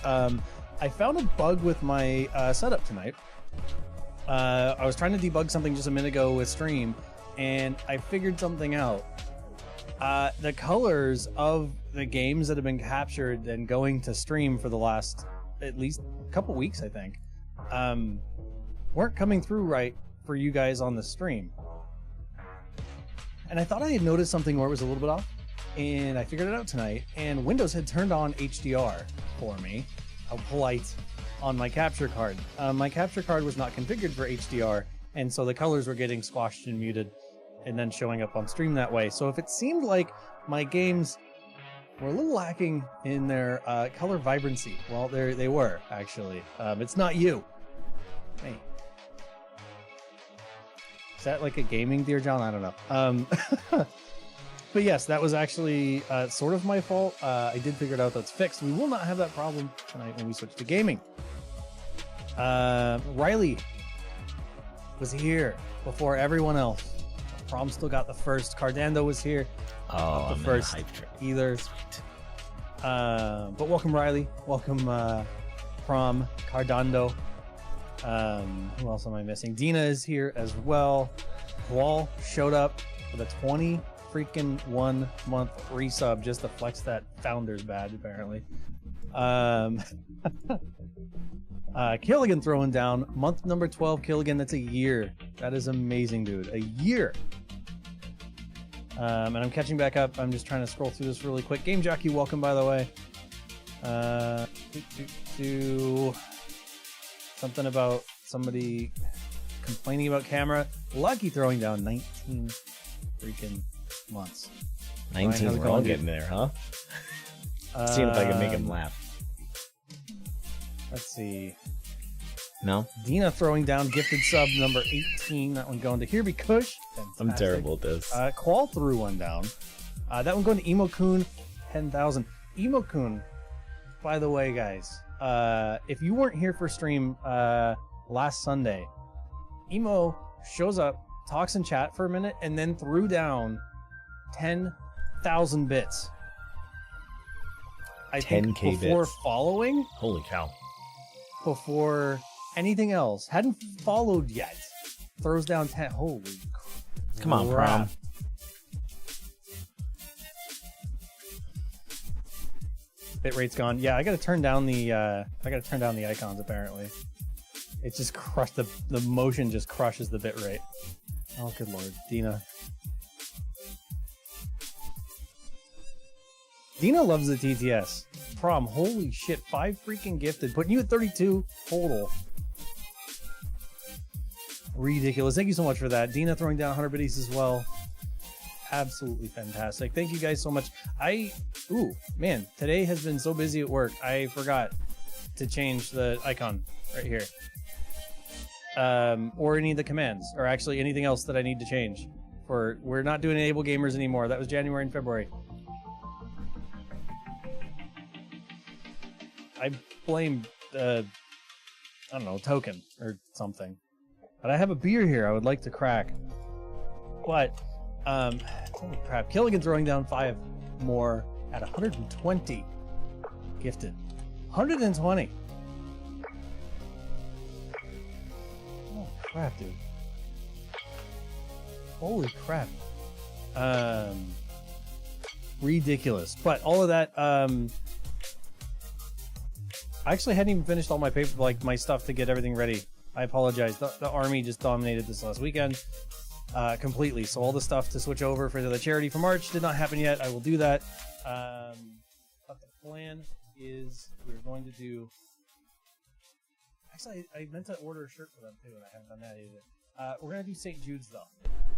I found a bug with my setup tonight. I was trying to debug something just a minute ago with stream, and I figured something out. The colors of the games that have been captured and going to stream for the last at least couple weeks, I think, weren't coming through right for you guys on the stream. And I thought I had noticed something where it was a little bit off, and I figured it out tonight, and Windows had turned on HDR for me. How polite. On my capture card. My capture card was not configured for HDR, and so the colors were getting squashed and muted and then showing up on stream that way. So if it seemed like my games were a little lacking in their color vibrancy, well, they were, actually. It's not you. Hey. Is that like a gaming Dear John? I don't know. But yes, that was actually sort of my fault. I did figure it out. That's fixed. We will not have that problem tonight when we switch to gaming. Riley was here before everyone else. Prom still got the first. Cardando was here. Oh, the first either. Sweet. But welcome, Riley. Welcome, Prom, Cardando. Who else am I missing? Dina is here as well. Wall showed up with a 20 freaking 1 month resub just to flex that founder's badge, apparently. Killigan throwing down month number 12. Killigan, that's a year. That is amazing, dude. A year. And I'm catching back up. I'm just trying to scroll through this really quick. Game Jockey, welcome, by the way. Something about somebody complaining about camera. Lucky throwing down 19 freaking months. 19, we're all getting there, huh? Seeing if I can make him laugh. Let's see. No? Dina throwing down gifted sub number 18. That one going to Here Be Kush. Fantastic. I'm terrible at this. Qual threw one down. That one going to Emo-kun 10,000. Emo-kun, by the way, guys, if you weren't here for stream last Sunday, Emo shows up, talks in chat for a minute, and then threw down 10,000 bits. I think 10K before bits. following, Holy cow. before anything else, hadn't followed yet. Throws down 10. Holy Come on, crap. Prom. Bitrate's gone. Yeah, I gotta turn down the icons apparently. It just crushed the motion just crushes the bitrate. Oh good lord. Dina loves the TTS. Prom, holy shit, 5 freaking gifted, putting you at 32 total. Ridiculous. Thank you so much for that. Dina throwing down 100 biddies as well. Absolutely fantastic. Thank you guys so much. Ooh, man, today has been so busy at work. I forgot to change the icon right here. Or any of the commands, or actually anything else that I need to change. We're not doing Enable Gamers anymore. That was January and February. I blame, I don't know, Token or something. But I have a beer here I would like to crack. But, holy crap. Killigan throwing down 5 more at 120 gifted. 120. Oh, crap, dude. Holy crap. Ridiculous. But all of that, I actually hadn't even finished all my paper, like my stuff to get everything ready. I apologize. The army just dominated this last weekend completely. So all the stuff to switch over for the charity for March did not happen yet. I will do that. But the plan is we're going to do. Actually, I meant to order a shirt for them too, and I haven't done that either. We're going to do St. Jude's though.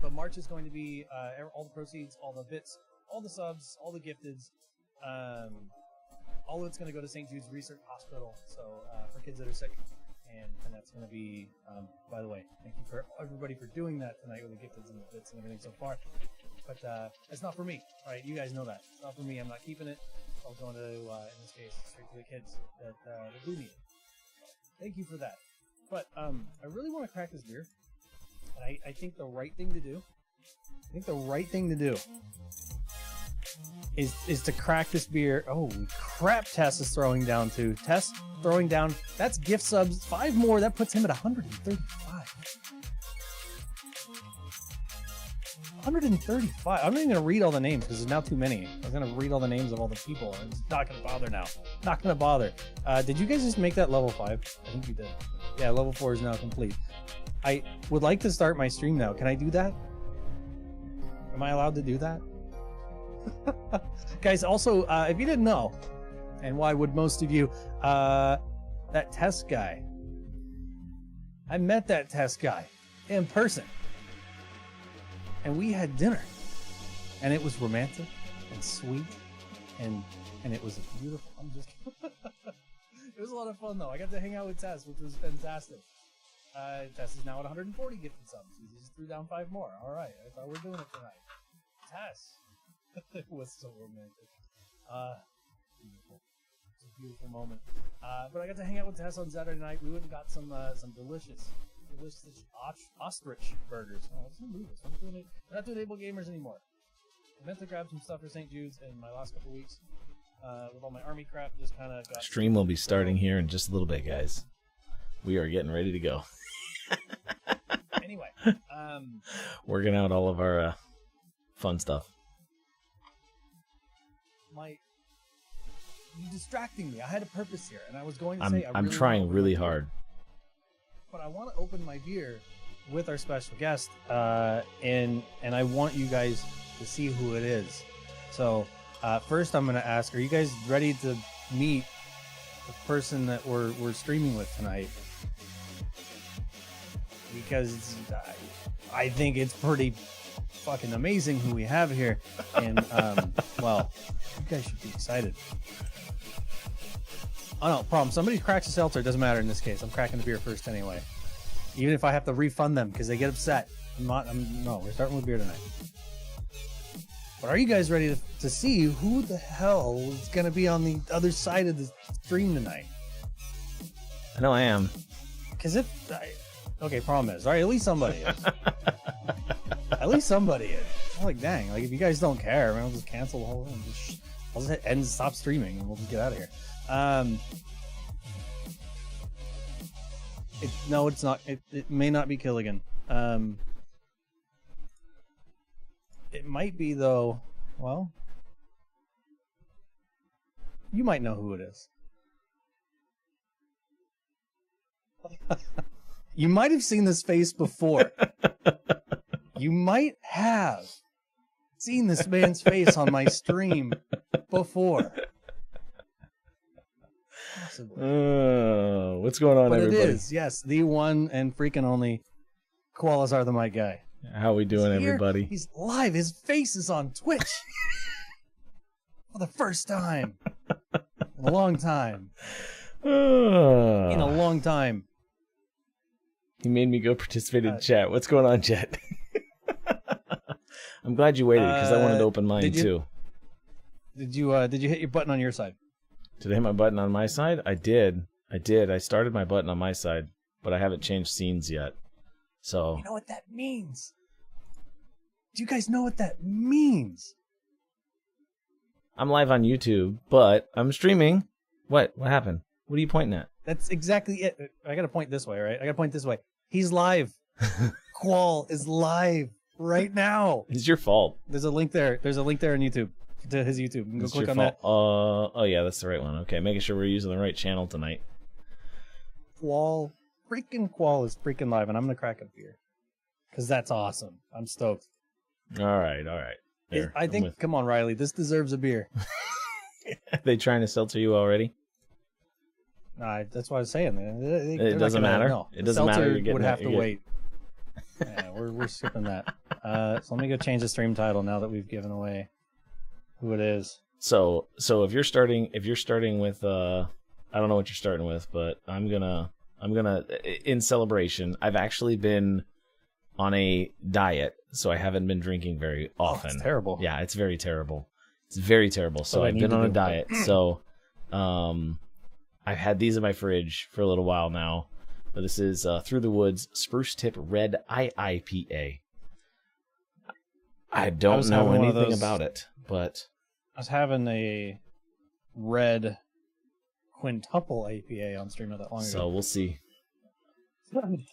But March is going to be all the proceeds, all the bits, all the subs, all the gifteds. All of it's going to go to St. Jude's Research Hospital, so for kids that are sick. And that's going to be, by the way, thank you for everybody for doing that tonight with the gifteds and the bits and everything so far. But it's not for me, right? You guys know that. It's not for me. I'm not keeping it. It's all going to, in this case, straight to the kids that do need it. Thank you for that. But I really want to crack this beer. And I think the right thing to do, is to crack this beer. Oh crap! Tess is throwing down too. Tess throwing down. That's gift subs. 5 more. That puts him at 135. 135. I'm not even gonna read all the names because there's now too many. I was gonna read all the names of all the people. I'm just not gonna bother now. Not gonna bother. Did you guys just make that level 5? I think you did. Yeah, level 4 is now complete. I would like to start my stream now. Can I do that? Am I allowed to do that? Guys, also, if you didn't know, and why would most of you, that Tess guy, I met that Tess guy in person, and we had dinner, and it was romantic and sweet, and it was beautiful. I'm just it was a lot of fun though. I got to hang out with Tess, which was fantastic. Tess is now at 140 gifted subs. He just threw down 5 more. All right, I thought we were doing it tonight. Tess. It was so romantic. Beautiful. It's a beautiful moment. But I got to hang out with Tess on Saturday night. We went and got some delicious ostrich burgers. Oh, let's not do this. We're not doing Able Gamers anymore. I meant to grab some stuff for St. Jude's in my last couple weeks. With all my army crap, just kind of got... Stream will be starting here in just a little bit, guys. We are getting ready to go. Anyway. Working out all of our fun stuff. You distracting me. I had a purpose here, and I was going to say I'm trying really hard. But I want to open my beer with our special guest, and I want you guys to see who it is. So first, I'm going to ask: are you guys ready to meet the person that we're streaming with tonight? Because I think it's pretty fucking amazing who we have here, and well, you guys should be excited. Oh no, problem. Somebody cracks a seltzer. It doesn't matter in this case. I'm cracking the beer first anyway, even if I have to refund them because they get upset. No, we're starting with beer tonight. But are you guys ready to see who the hell is going to be on the other side of the stream tonight? I know I am. Because okay, problem is, all right, at least somebody is. At least somebody is. I'm like, dang, like if you guys don't care, man, I'll just cancel the whole thing. I'll just hit end, stop streaming, and we'll just get out of here. No, it's not. It may not be Killigan. It might be though. Well, you might know who it is. You might have seen this face before. You might have seen this man's face on my stream before. What's going on, but everybody? It is, yes, the one and freaking only Koalazar the Mic Guy. How we doing, everybody? He's live. His face is on Twitch for the first time in a long time. In a long time. He made me go participate in chat. What's going on, chat? I'm glad you waited because I wanted to open mine too. Did you hit your button on your side? Did I hit my button on my side? I did. I started my button on my side, but I haven't changed scenes yet. So you know what that means? Do you guys know what that means? I'm live on YouTube, but I'm streaming. What happened? What are you pointing at? That's exactly it. I gotta point this way, right? I gotta point this way. He's live. Qual is live right now. It's your fault. There's a link there. There's a link there on YouTube to his YouTube. You can go click on that. Oh yeah, that's the right one. Okay, making sure we're using the right channel tonight. Qual is freaking live, and I'm gonna crack a beer because that's awesome. I'm stoked. All right. There, I think. Come on, Riley. This deserves a beer. Are they trying to seltzer you already? Nah, that's what I was saying. It doesn't matter. No, it doesn't matter. Seltzer would have to wait. Yeah, we're skipping that. So let me go change the stream title now that we've given away who it is. So if you're starting with I don't know what you're starting with, but I'm gonna in celebration. I've actually been on a diet, so I haven't been drinking very often. It's terrible. Yeah, it's very terrible. It's very terrible. So I've been on a diet. So I've had these in my fridge for a little while now. But this is Through the Woods Spruce Tip Red IIPA. I don't know anything about it, but was having a red quintuple IPA on stream not that long ago. So we'll see.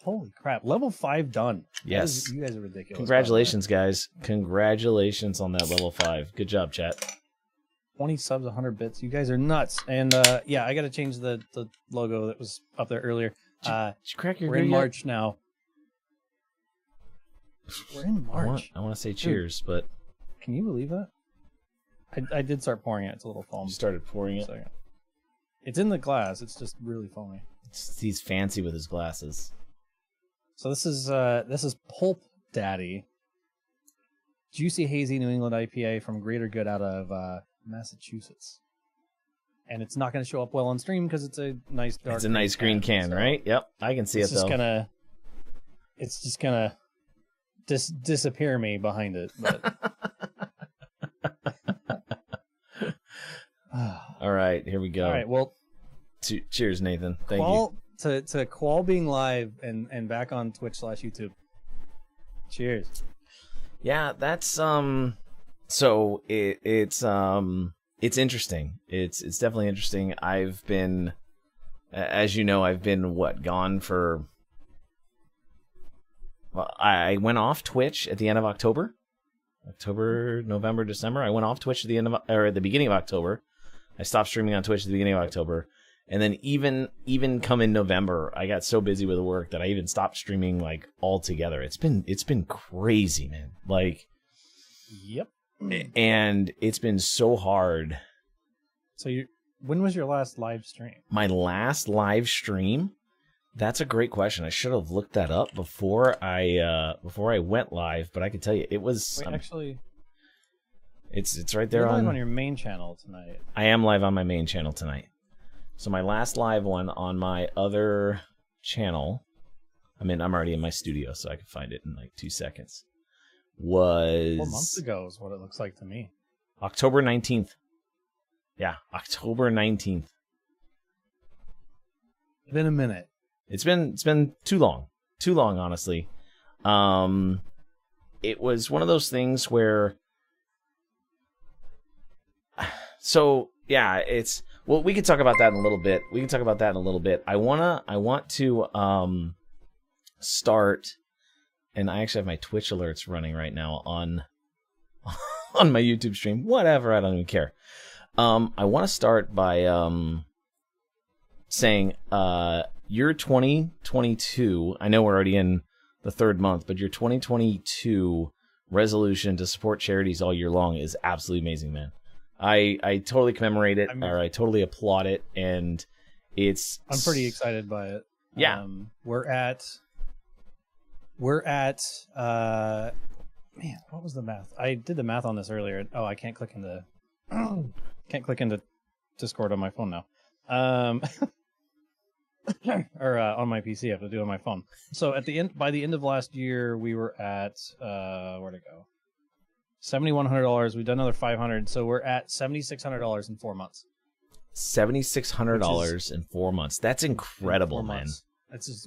Holy crap! Level 5 done. Yes. You guys are ridiculous. Congratulations, guys. Congratulations on that level 5. Good job, chat. 20 subs, 100 bits. You guys are nuts. And yeah, I got to change the logo that was up there earlier. Did you crack your We're in beer yet? March now. We're in March. I want to say cheers, but Can you believe that? I did start pouring it. It's a little foam. you started pouring it. Second. It's in the glass. It's just really foamy. He's fancy with his glasses. So this is Pulp Daddy, juicy hazy New England IPA from Greater Good out of Massachusetts, and it's not going to show up well on stream because it's a nice dark. It's a nice green can, so right? Yep, I can see it though. It's just gonna disappear me behind it. But All right, here we go. all right, well, Cheers, Nathan. Thank you. To Qual being live and back on Twitch/YouTube. Cheers. Yeah, that's So it's interesting. It's definitely interesting. I've been, as you know, gone for. Well, I went off Twitch at the end of October, November, December. I went off Twitch at the beginning of October. I stopped streaming on Twitch at the beginning of October. And then even come in November, I got so busy with work that I even stopped streaming like altogether. It's been crazy, man. Like, yep. And it's been so hard. So when was your last live stream? My last live stream? That's a great question. I should have looked that up before I went live, but I can tell you it was actually it's right there you're live on your main channel tonight. I am live on my main channel tonight. So my last live one on my other channel, I'm already in my studio, so I can find it in like 2 seconds. Was 4 months ago is what it looks like to me. October 19th. Yeah, October 19th. It's been a minute. It's been too long, honestly. It was one of those things where. So yeah, well, we can talk about that in a little bit. I want to start, and I actually have my Twitch alerts running right now on my YouTube stream. Whatever, I don't even care. I want to start by saying your 2022. I know we're already in the third month, but your 2022 resolution to support charities all year long is absolutely amazing, man. I totally commemorate it, or I totally applaud it, and I'm pretty excited by it. Yeah, we're at man, what was the math? I did the math on this earlier. Oh, I can't click into Discord on my phone now. Or on my PC, I have to do it on my phone. So by the end of last year, we were at where'd it go? $7,100. We've done another $500, so we're at $7,600 in 4 months. $7,600 in 4 months. That's incredible, man.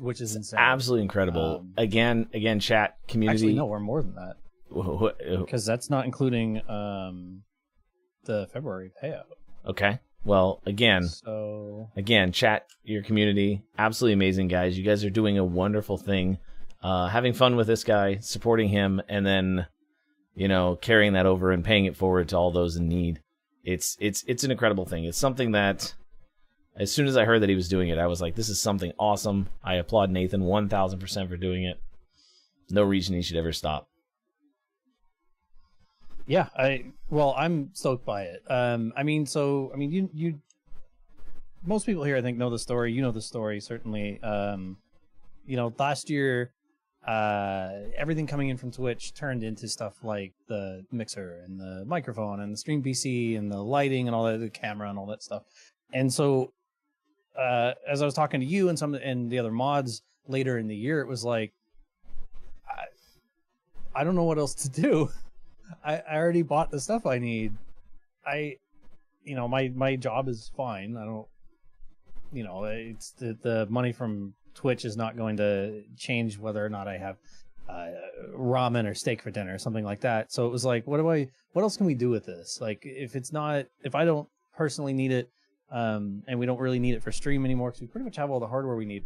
Which is insane. Absolutely incredible. Again, chat community. Actually, no, we're more than that. Because that's not including the February payout. Okay. Well, again, chat, your community, absolutely amazing, guys. You guys are doing a wonderful thing. Having fun with this guy, supporting him, and then, carrying that over and paying it forward to all those in need. It's an incredible thing. It's something that, as soon as I heard that he was doing it, I was like, this is something awesome. I applaud Nathan 1,000% for doing it. No reason he should ever stop. Yeah, I'm stoked by it. You most people here, I think, know the story. You know the story, certainly. Last year, everything coming in from Twitch turned into stuff like the mixer and the microphone and the stream PC and the lighting and all that, the camera and all that stuff. And so, as I was talking to you and the other mods later in the year, it was like, I don't know what else to do. I already bought the stuff I need. My job is fine. I don't, it's the money from Twitch is not going to change whether or not I have ramen or steak for dinner or something like that. So it was like, what else can we do with this? Like, if I don't personally need it, and we don't really need it for stream anymore because we pretty much have all the hardware we need.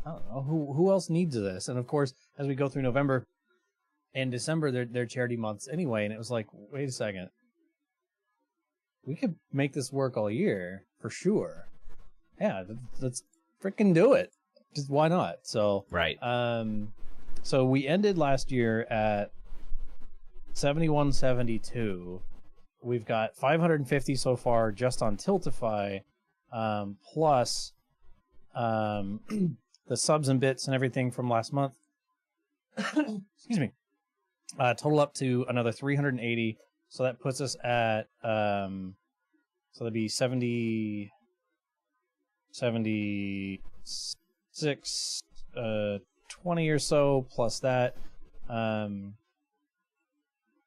I don't know who else needs this. And of course, as we go through November and December, they're charity months anyway. And it was like, wait a second, we could make this work all year for sure. Yeah, let's freaking do it. Just why not? So right. So we ended last year at 7172. We've got 550 so far just on Tiltify, plus the subs and bits and everything from last month. Excuse me. Total up to another 380. So that puts us at so that'd be 76, 20 or so plus that.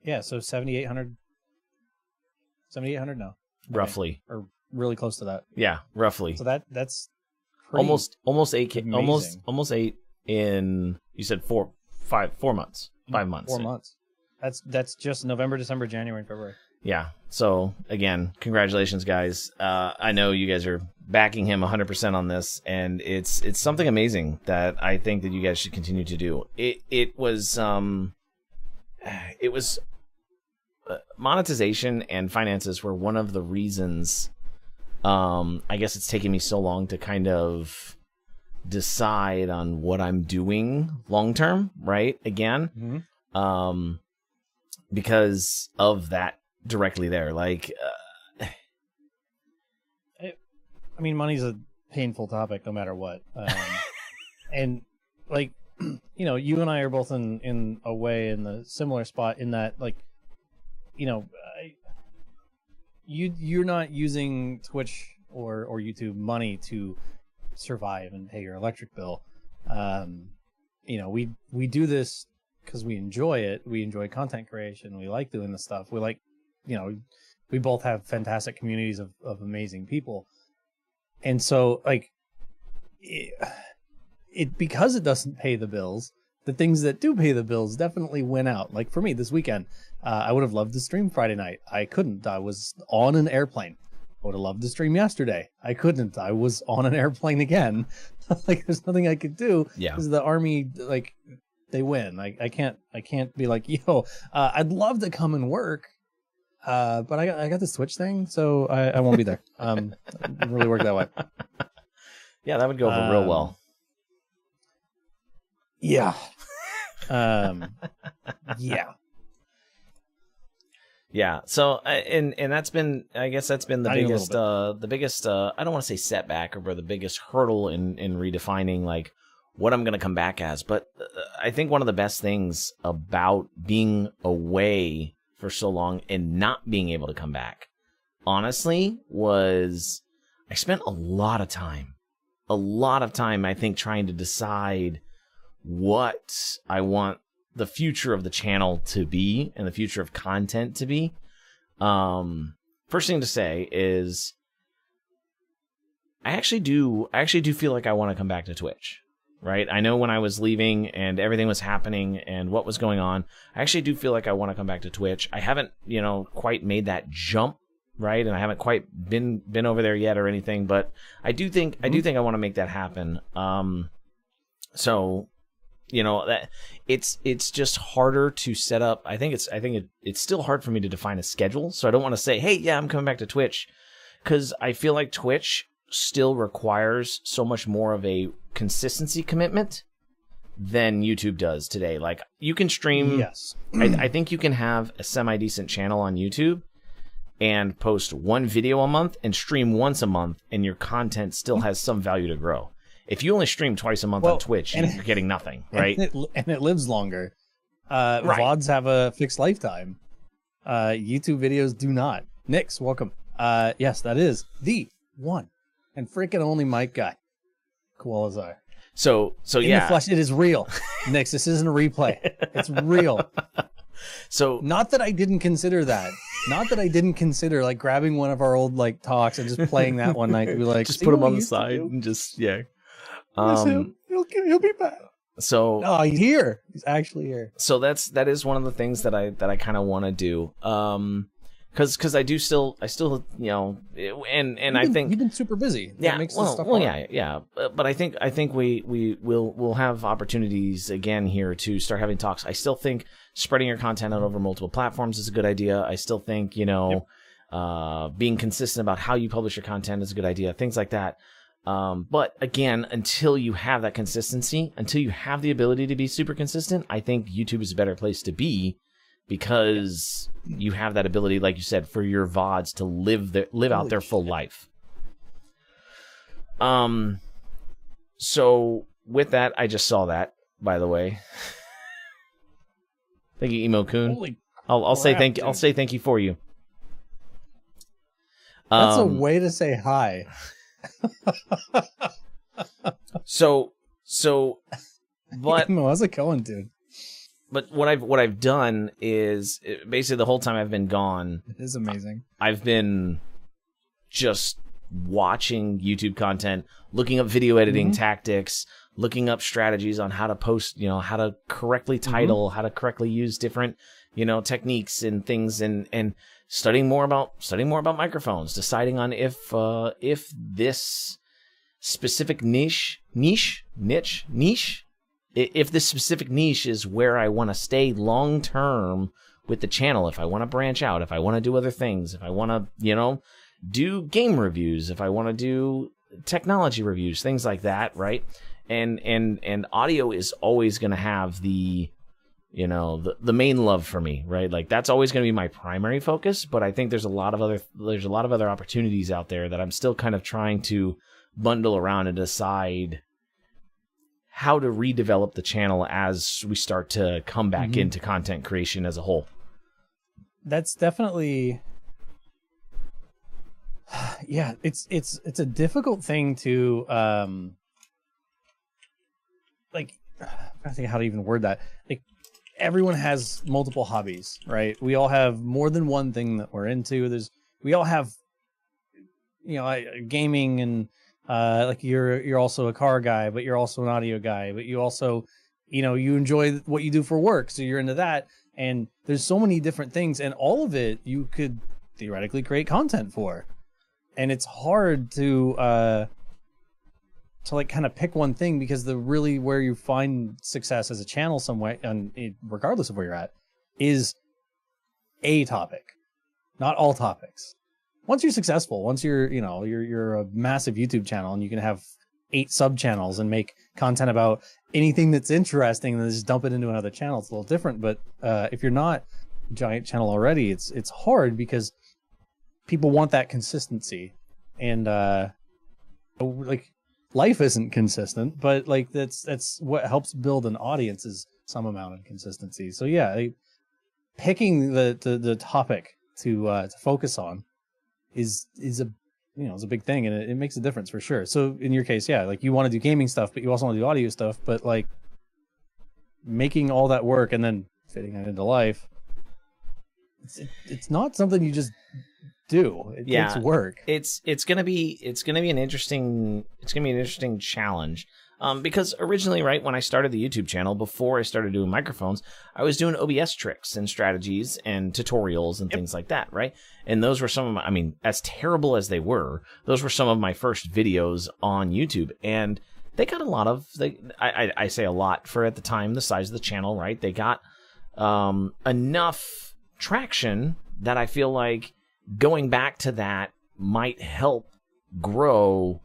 Yeah, so 7,800 now. Roughly. Okay. Or really close to that. Yeah, roughly. So that's almost 8K, amazing. almost 8 in, you said 4 months. 5 months. 4 months. That's just November, December, January, and February. Yeah. So again, congratulations, guys. I know you guys are backing him 100% on this, and it's something amazing that I think that you guys should continue to do. It was monetization and finances were one of the reasons. I guess it's taken me so long to kind of decide on what I'm doing long term, right? Again, because of that directly there. Like, I mean, money's a painful topic no matter what. And like, you know, you and I are both in a way in the similar spot in that, like, you know, you're not using Twitch or YouTube money to survive and pay your electric bill. You know, we do this because we enjoy it. We enjoy content creation. We like doing this stuff. We like, you know, we both have fantastic communities of amazing people. And so, like, it because it doesn't pay the bills, the things that do pay the bills definitely went out. Like for me this weekend, I would have loved to stream Friday night. I couldn't. I was on an airplane. I would have loved to stream yesterday. I couldn't. I was on an airplane again. Like, there's nothing I could do. Yeah. Because the Army, like, they win. Like, I can't be like, yo, I'd love to come and work, but I got this Twitch thing, so I won't be there. It really work that way. Yeah, that would go over real well. Yeah. Yeah. Yeah. So, and that's been, I guess that's been the biggest, I don't want to say setback or the biggest hurdle in redefining like what I'm going to come back as. But I think one of the best things about being away for so long and not being able to come back, honestly, was I spent a lot of time, I think, trying to decide what I want the future of the channel to be and the future of content to be. First thing to say is I actually do feel like I want to come back to Twitch, right? I know when I was leaving and everything was happening and what was going on, I actually do feel like I want to come back to Twitch. I haven't, quite made that jump, right? And I haven't quite been over there yet or anything, but I do think I want to make that happen. So, that it's just harder to set up. I think it's still hard for me to define a schedule. So I don't want to say, hey, yeah, I'm coming back to Twitch, because I feel like Twitch still requires so much more of a consistency commitment than YouTube does today. Like, you can stream. Yes. I think you can have a semi-decent channel on YouTube and post one video a month and stream once a month, and your content still has some value to grow. If you only stream twice a month on Twitch, you're getting nothing, right? And it lives longer. Right. VODs have a fixed lifetime. YouTube videos do not. Nix, welcome. Yes, that is the one and freaking only Mike guy, Koalazar. So In the flesh, it is real. Nix, this isn't a replay. It's real. So not that I didn't consider that. Not that I didn't consider like grabbing one of our old like talks and just playing that one night to be like, just put him on the side and just He'll be back. So Oh, he's here. He's actually here. So that is one of the things that I kind of want to do. Because I still I think you've been super busy. Yeah, that makes this stuff hard. yeah. But I think we'll have opportunities again here to start having talks. I still think spreading your content out over multiple platforms is a good idea. I still think being consistent about how you publish your content is a good idea. Things like that. But again, until you have that consistency, until you have the ability to be super consistent, I think YouTube is a better place to be, because you have that ability, like you said, for your VODs to live out their full life. So with that, I just saw that, by the way. Thank you, Emo-kun. I'll say thank you. I'll say thank you for you. That's a way to say hi. So, but how's it going, dude? But what I've done is basically the whole time I've been gone. It is amazing. I've been just watching YouTube content, looking up video editing tactics, looking up strategies on how to post, how to correctly title, how to correctly use different, techniques and things, and studying more about microphones, deciding on if this specific niche, if this specific niche is where I want to stay long term with the channel, if I want to branch out, if I want to do other things, if I want to, do game reviews, if I want to do technology reviews, things like that, right? And audio is always going to have the main love for me, right? Like that's always going to be my primary focus, but I think there's a lot of other opportunities out there that I'm still kind of trying to bundle around and decide how to redevelop the channel as we start to come back into content creation as a whole. That's definitely, yeah, it's a difficult thing to like, I think how to even word that. Like, everyone has multiple hobbies, right? We all have more than one thing that we're into. We all have, gaming, and like you're also a car guy, but you're also an audio guy, but you also, you enjoy what you do for work, so you're into that. And there's so many different things, and all of it you could theoretically create content for. And it's hard to like kind of pick one thing, because where you find success as a channel some way, and regardless of where you're at, is a topic, not all topics. Once you're successful, once you're a massive YouTube channel and you can have 8 sub channels and make content about anything that's interesting and then just dump it into another channel, it's a little different. But if you're not a giant channel already, it's hard, because people want that consistency, and like, life isn't consistent, but like that's what helps build an audience, is some amount of consistency. So yeah, picking the topic to focus on is a big thing, and it makes a difference for sure. So in your case, yeah, like you want to do gaming stuff, but you also want to do audio stuff, but like making all that work and then fitting it into life, it's not something you just do. It takes work. It's gonna be an interesting challenge. Because originally, right, when I started the YouTube channel, before I started doing microphones, I was doing OBS tricks and strategies and tutorials and things like that, right? And those were some of my, as terrible as they were, those were some of my first videos on YouTube. And they got a lot of, I say a lot for, at the time, the size of the channel, right? They got enough traction that I feel like going back to that might help grow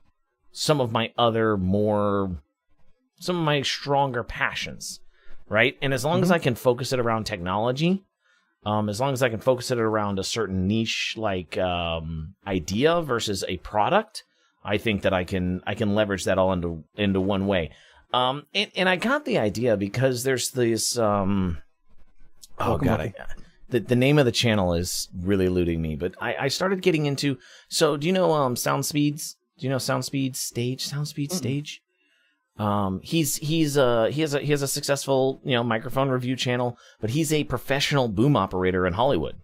some of my stronger passions, right? And as long as I can focus it around technology, as long as I can focus it around a certain niche, like idea versus a product, I think that I can leverage that all into one way. And I got the idea because there's this the name of the channel is really eluding me, but I started getting into, so do you know SoundSpeed's? Do you know SoundSpeed Stage? Stage? He has a successful, microphone review channel, but he's a professional boom operator in Hollywood.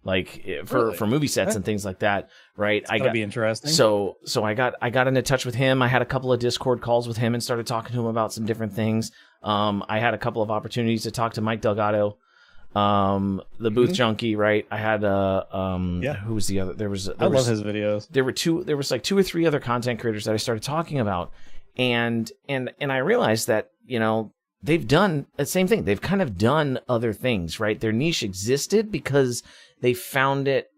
like Really? for movie sets Okay. and things like that, right? That'd be interesting. So I got into touch with him. I had a couple of Discord calls with him and started talking to him about some different things. I had a couple of opportunities to talk to Mike Delgado, the booth junkie, right? I had who was the other? I love his videos. There was like 2 or 3 other content creators that I started talking about, and I realized that, you know, they've done the same thing. They've kind of done other things, right? Their niche existed because they found it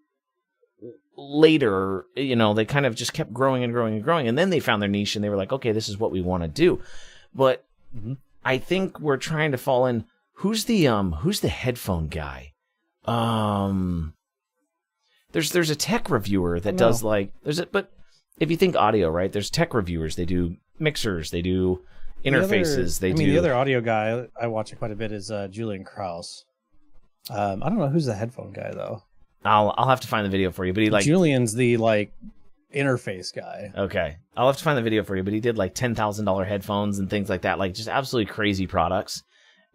later. You know, they kind of just kept growing and growing and growing, and then they found their niche and they were like, okay, this is what we want to do. But I think we're trying to fall in. Who's the headphone guy? There's a tech reviewer that does but if you think audio, right? There's tech reviewers. They do mixers. They do interfaces. The other audio guy I watch quite a bit is Julian Krause. I don't know who's the headphone guy though. I'll have to find the video for you. But Julian's the interface guy. Okay, I'll have to find the video for you. But he did like $10,000 headphones and things like that, like just absolutely crazy products.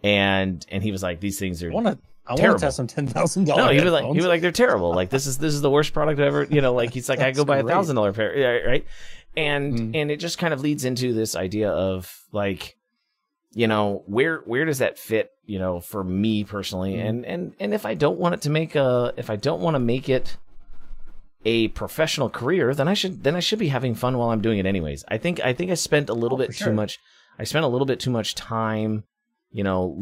And he was like, these things are. I want to test some $10,000. No, he was like they're terrible. Like this is the worst product I've ever. You know, like he's like I go buy $1,000 pair, right? And it just kind of leads into this idea of like, you know, where does that fit, you know, for me personally, and if I don't want to make it a professional career, then I should be having fun while I'm doing it anyways. I think I spent a little bit too much. I spent a little bit too much time, you know,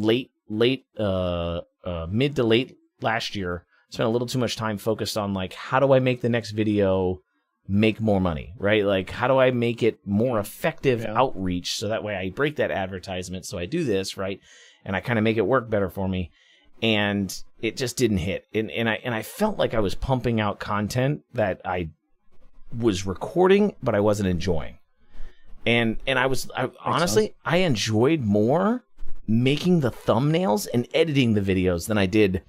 mid to late last year. Spent a little too much time focused on like, how do I make the next video make more money, right? Like, how do I make it more effective outreach so that way I break that advertisement? So I do this, right? And I kind of make it work better for me. And it just didn't hit. And I felt like I was pumping out content that I was recording, but I wasn't enjoying. And I honestly, I enjoyed more making the thumbnails and editing the videos than I did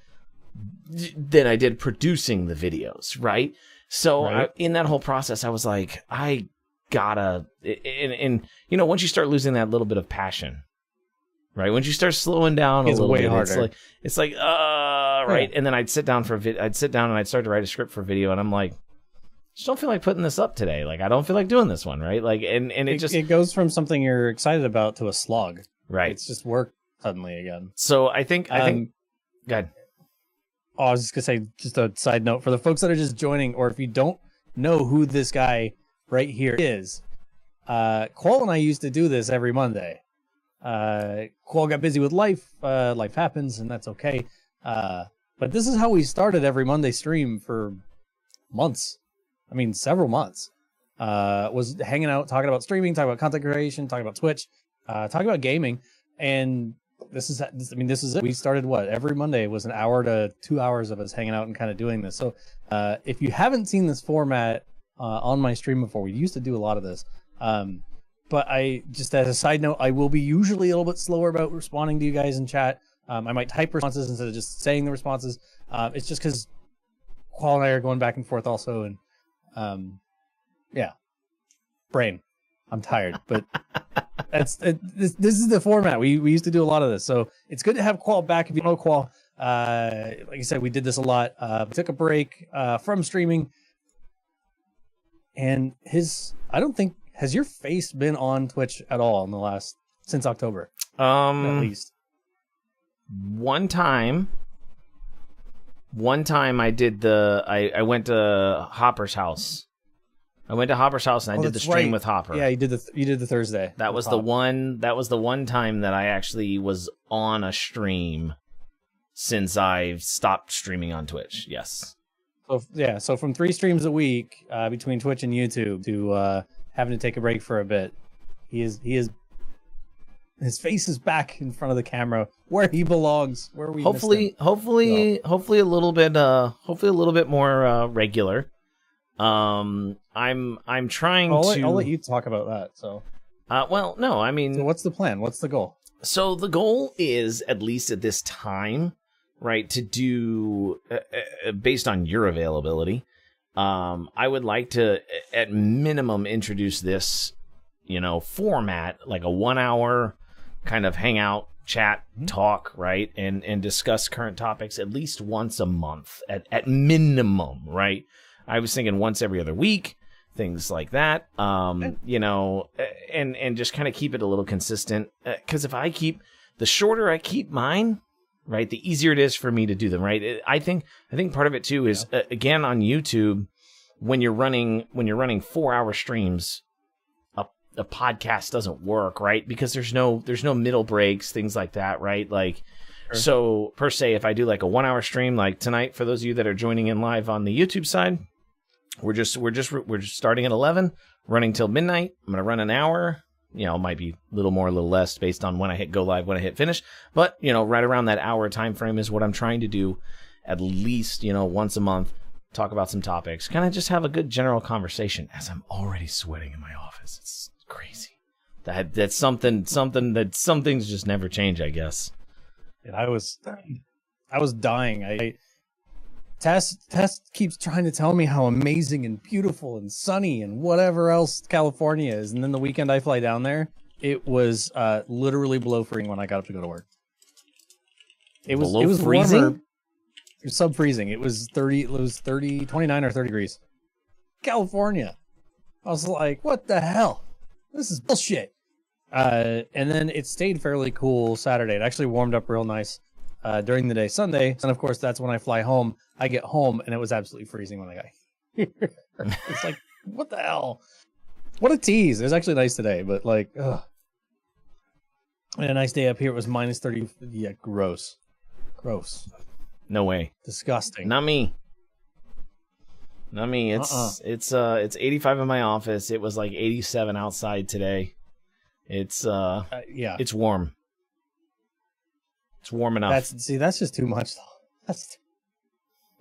producing the videos, right? So in that whole process, I was like, I gotta, and you know, once you start losing that little bit of passion, right? Once you start slowing down a little bit, harder. it's like, right. And then I'd sit down and I'd start to write a script for a video, and I'm like, just don't feel like putting this up today. Like, I don't feel like doing this one, right? Like, and it goes from something you're excited about to a slog. Right. It's just work suddenly again. So I think, go ahead. Oh, I was just going to say, just a side note for the folks that are just joining, or if you don't know who this guy right here is, Qual and I used to do this every Monday. Qual got busy with life. Life happens, and that's okay. But this is how we started every Monday stream for months. I mean, several months. Was hanging out, talking about streaming, talking about content creation, talking about Twitch, talking about gaming. And this is it. We started every Monday was an hour to 2 hours of us hanging out and kind of doing this. So if you haven't seen this format on my stream before, we used to do a lot of this. But I just, as a side note, I will be usually a little bit slower about responding to you guys in chat. I might type responses instead of just saying the responses. It's just because Qual and I are going back and forth also, and brain. I'm tired, but this is the format. We used to do a lot of this, so it's good to have Qual back. If you know Qual, like I said, we did this a lot. We took a break from streaming, and has your face been on Twitch at all since October? At least one time I did I went to Hopper's house. I went to Hopper's house and I did the stream with Hopper. Yeah, you did the Thursday. That was the one time that I actually was on a stream since I've stopped streaming on Twitch. Yes. So from 3 streams a week between Twitch and YouTube to having to take a break for a bit, his face is back in front of the camera where he belongs. Where we hopefully a little bit more regular. I'm trying to. I'll let you talk about that. So, well, no, I mean, so what's the plan? What's the goal? So the goal is, at least at this time, right, to do based on your availability. I would like to, at minimum, introduce this, format, like a 1 hour kind of hangout chat, talk, right, and discuss current topics at least once a month at minimum, right? I was thinking once every other week, things like that. You know, and just kind of keep it a little consistent. Because if the shorter I keep mine, right, the easier it is for me to do them, right? I think part of it too is again on YouTube, when you're running 4-hour streams, a podcast doesn't work, right? Because there's no middle breaks, things like that, right? Like, so per se, if I do like a 1-hour stream, like tonight, for those of you that are joining in live on the YouTube side, we're just starting at 11, running till midnight. I'm gonna run an hour. You know, it might be a little more, a little less based on when I hit go live, when I hit finish. But you know, right around that hour time frame is what I'm trying to do, at least, you know, once a month. Talk about some topics, kind of just have a good general conversation. As I'm already sweating in my office, it's crazy. That's something that some things just never change, I guess. And I was dying. Tess keeps trying to tell me how amazing and beautiful and sunny and whatever else California is, and then the weekend I fly down there, it was literally below freezing when I got up to go to work. It was freezing. Warmer. It was sub-freezing. It was 29 or 30 degrees. California. I was like, what the hell? This is bullshit. And then it stayed fairly cool Saturday. It actually warmed up real nice during the day Sunday. And of course, that's when I fly home. I get home and it was absolutely freezing when I got here. It's like, what the hell? What a tease. It was actually nice today, but like, ugh. And a nice day up here, it was minus 30. Yeah, gross. No way. Disgusting. Not me. It's 85 in my office. It was like 87 outside today. It's it's warm. It's warm enough. That's just too much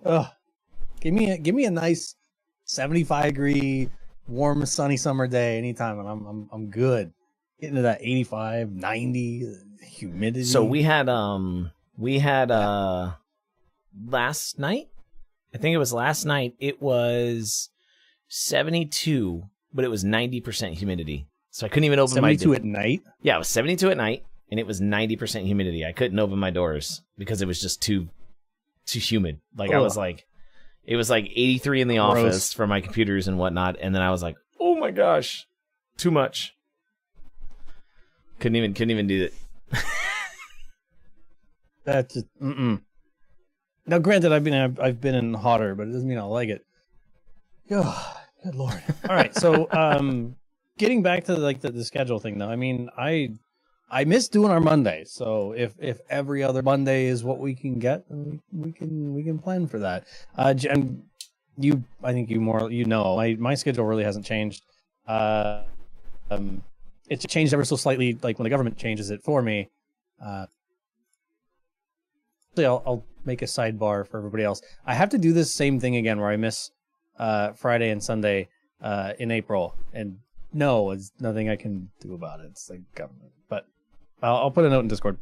though. Give me a nice 75-degree warm sunny summer day anytime, and I'm good. Getting to that 85, 90 humidity. So we had last night, I think it was last night, it was 72, but it was 90% humidity. So I couldn't even open my 72 at night? Yeah, it was 72 at night, and it was 90% humidity. I couldn't open my doors because it was just too humid. Like, I was like, it was like 83 in the office for my computers and whatnot, and then I was like, oh my gosh, too much. Couldn't even do it. That's just Now, granted, I've been in hotter, but it doesn't mean I like it. Oh, good lord! All right, so getting back to like the schedule thing, though. I mean, I miss doing our Mondays. So if every other Monday is what we can get, we can plan for that. And I think you know, my schedule really hasn't changed. It's changed ever so slightly, like when the government changes it for me. I'll make a sidebar for everybody else. I have to do this same thing again where I miss Friday and Sunday in April, and no, it's nothing I can do about it. It's the government. But I'll put a note in Discord.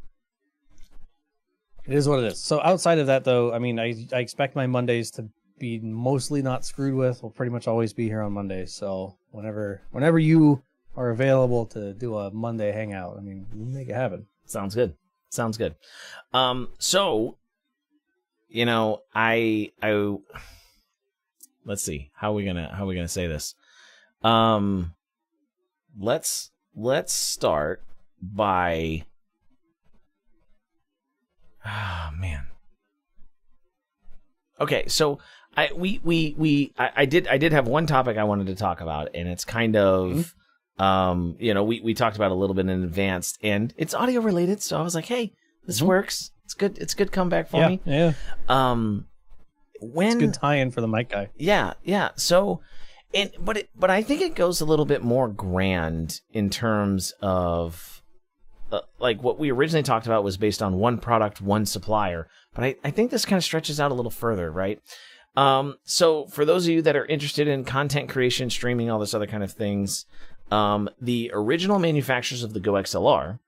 It is what it is. So outside of that, though, I mean, I expect my Mondays to be mostly not screwed with. We'll pretty much always be here on Mondays. So whenever you are available to do a Monday hangout, I mean, we'll make it happen. Sounds good. So, you know, I let's see, how are we gonna say this? Let's start by, man. Okay, so I did have one topic I wanted to talk about, and it's kind of you know, we talked about it a little bit in advance, and it's audio related, so I was like, hey, this works. It's good comeback for me. Yeah. It's a good tie-in for the mic guy. Yeah. So, but I think it goes a little bit more grand in terms of like what we originally talked about was based on one product, one supplier. But I think this kind of stretches out a little further, right? So for those of you that are interested in content creation, streaming, all this other kind of things, the original manufacturers of the Go XLR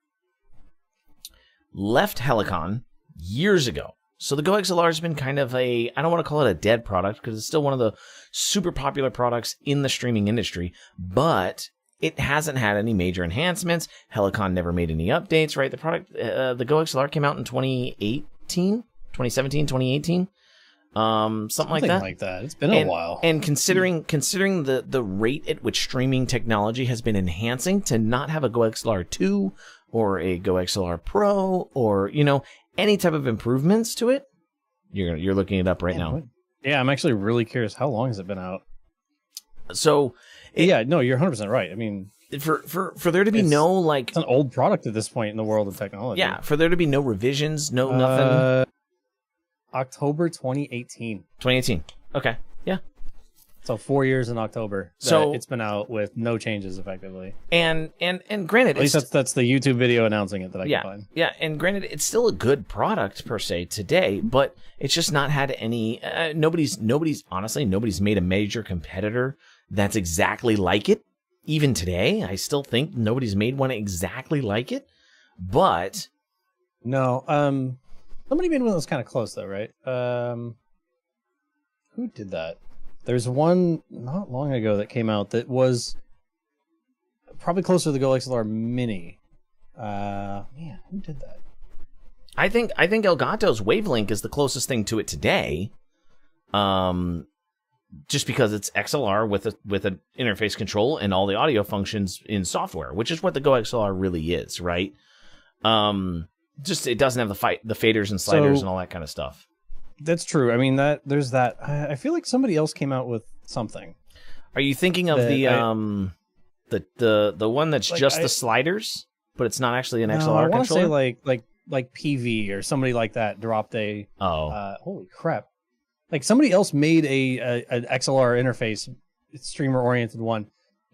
left Helicon years ago. So the Go XLR has been kind of I don't want to call it a dead product because it's still one of the super popular products in the streaming industry, but it hasn't had any major enhancements. Helicon never made any updates, right? The product, the Go XLR came out in 2017, 2018. Something like that. It's been a while. And considering the rate at which streaming technology has been enhancing, to not have a Go XLR 2 or a Go XLR Pro or, you know, any type of improvements to it, you're looking it up right now. Yeah, I'm actually really curious. How long has it been out? So yeah, no, you're 100% right. I mean, for there to be no, like, it's an old product at this point in the world of technology. Yeah, for there to be no revisions, no nothing. October 2018. 2018. Okay. Yeah. So 4 years in October. So it's been out with no changes effectively. And granted, at least that's the YouTube video announcing it that I can find. Yeah, and granted, it's still a good product per se today, but it's just not had any. Nobody's made a major competitor that's exactly like it. Even today, I still think nobody's made one exactly like it. But no, somebody made one that was kind of close though, right? Who did that? There's one not long ago that came out that was probably closer to the Go XLR Mini. Man, who did that? I think Elgato's Wavelink is the closest thing to it today. Just because it's XLR with an interface control and all the audio functions in software, which is what the Go XLR really is, right? Just it doesn't have the faders and sliders and all that kind of stuff. That's true. I mean, there's that. I feel like somebody else came out with something. Are you thinking of the one that's like just the sliders, but it's not actually an XLR controller? I want to say like PV or somebody like that dropped a. Holy crap! Like somebody else made an XLR interface, streamer oriented one.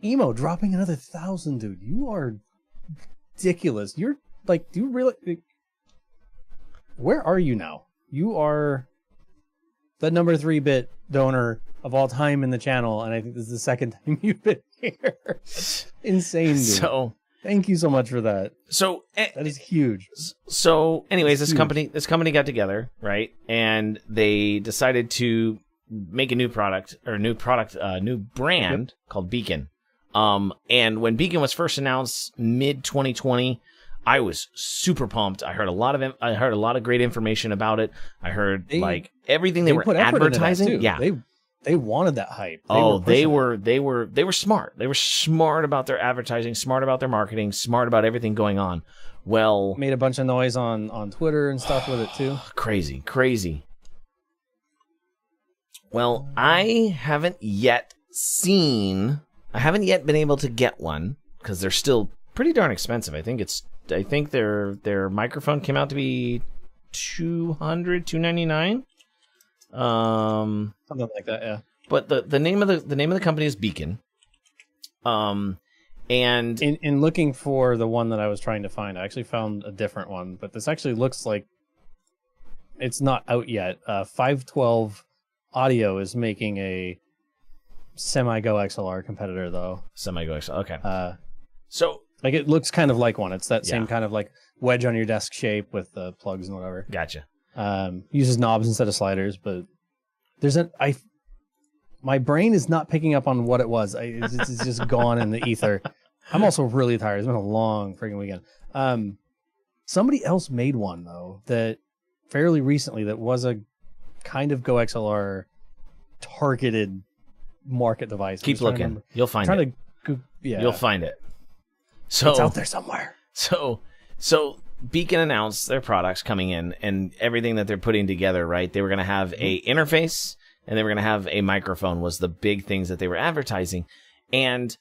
Emo dropping another 1,000, dude. You are ridiculous. You're like, do you really? Where are you now? You are the number 3-bit donor of all time in the channel, and I think this is the second time you've been here. Insane, dude. So thank you so much for that. So that is huge. So, anyways, this company got together, right, and they decided to make a new brand called Beacon. And when Beacon was first announced mid 2020. I was super pumped. I heard a lot of great information about it. I heard like everything they were advertising. Yeah, they wanted that hype. They were smart. They were smart about their advertising, smart about their marketing, smart about everything going on. Well, made a bunch of noise on Twitter and stuff with it too. Crazy. Well, I haven't yet been able to get one because they're still pretty darn expensive. I think their microphone came out to be $299. Something like that, yeah. But the name of the company is Beacon. And in looking for the one that I was trying to find, I actually found a different one, but this actually looks like it's not out yet. 512 Audio is making a semi-Go XLR competitor though. Semi-Go XLR, okay. So like it looks kind of like one. It's that same kind of like wedge on your desk shape with the plugs and whatever. Gotcha. Uses knobs instead of sliders, but my brain is not picking up on what it was. It's just gone in the ether. I'm also really tired. It's been a long freaking weekend. Somebody else made one though that fairly recently that was a kind of Go XLR targeted market device. Keep looking. You'll find it. You'll find it. So it's out there somewhere. So Beacon announced their products coming in and everything that they're putting together, right? They were going to have a interface and they were going to have a microphone was the big things that they were advertising. And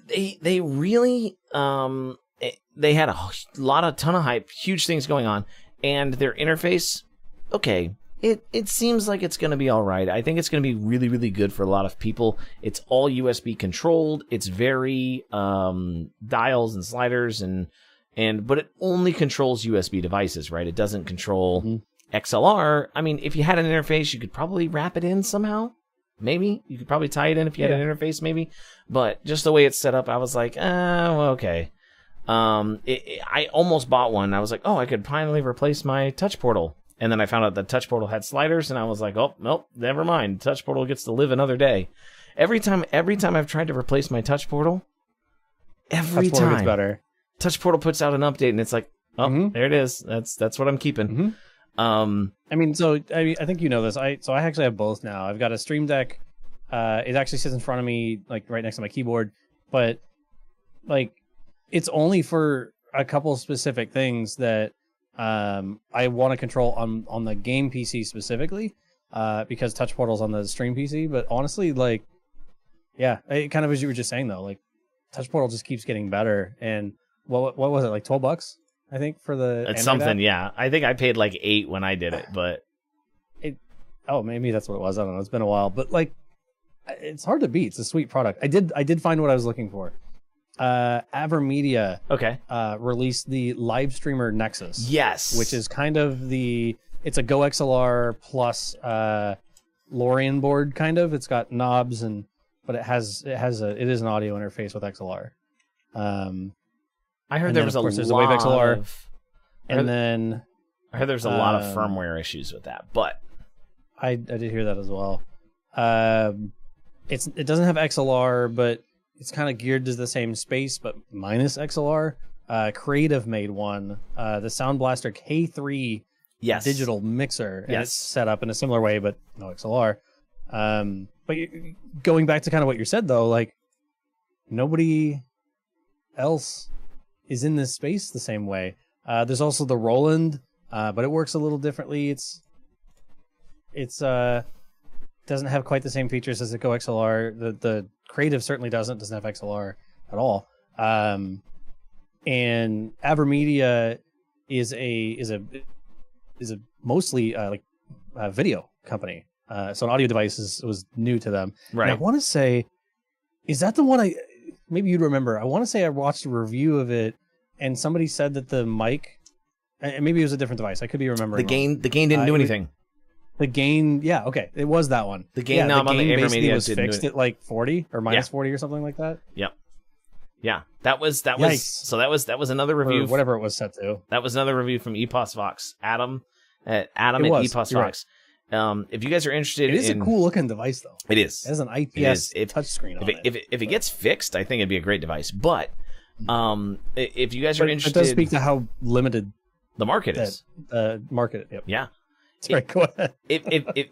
they really, they had a ton of hype, huge things going on. And their interface, okay, it seems like it's going to be all right. I think it's going to be really, really good for a lot of people. It's all USB controlled. It's very dials and sliders but it only controls USB devices, right? It doesn't control XLR. I mean, if you had an interface, you could probably wrap it in somehow. Maybe you could probably tie it in if you had an interface, maybe. But just the way it's set up, I was like, well, okay. I almost bought one. I was like, oh, I could finally replace my Touch Portal. And then I found out that Touch Portal had sliders, and I was like, oh, nope, never mind. Touch Portal gets to live another day. Every time I've tried to replace my touch portal, every Touch Portal time gets better. touch portal puts out an update and it's like, oh, there it is. That's what I'm keeping. I mean, I think you know this. I actually have both now. I've got a Stream Deck. It actually sits in front of me, like right next to my keyboard, but like it's only for a couple specific things that I want to control on the game PC specifically, because touch portal's on the stream PC. But honestly, like, yeah, it kind of as you were just saying though, like touch portal just keeps getting better. And what was it, like $12? I think for the It's Android something, app? yeah. I think I paid like $8 when I did it, but Maybe that's what it was. I don't know. It's been a while, but like, it's hard to beat. It's a sweet product. I did find what I was looking for. Avermedia okay. released the live streamer Nexus. Yes. Which is kind of it's a Go XLR plus Lorian board kind of. It's got knobs but it is an audio interface with XLR. I heard and there then, was of course, a there's lot a Wave XLR, of, and then I heard there's a lot of firmware issues with that, but I did hear that as well. It doesn't have XLR, but it's kind of geared to the same space, but minus XLR. Creative made one, the Sound Blaster K3 yes. digital mixer. And Yes. it's set up in a similar way, but no XLR. But going back to kind of what you said though, like nobody else is in this space the same way. There's also the Roland, but it works a little differently. It's doesn't have quite the same features as the Go XLR. The Creative certainly doesn't have XLR at all. And Avermedia is a mostly like a video company. So an audio device was new to them. Right. And I want to say, is that the one maybe you'd remember? I want to say I watched a review of it, and somebody said that the mic, and maybe it was a different device. I could be remembering. The gain didn't do anything. The gain, yeah, okay, it was that one. The gain knob on the basically Avermedia was didn't do fixed it. at like 40 or minus 40 or something like that. Yep. Yeah, that was Yikes. so that was another review. Or whatever it was set to. That was another review from Epos Vox. Adam at Epos You're Vox. If you guys are interested, It is a cool looking device though. It is. It has an IPS If- touchscreen on it. If it gets fixed, I think it'd be a great device. But if you guys are But interested, it does speak to how limited the market is. that market. Yep. Yeah. Sorry, go ahead. If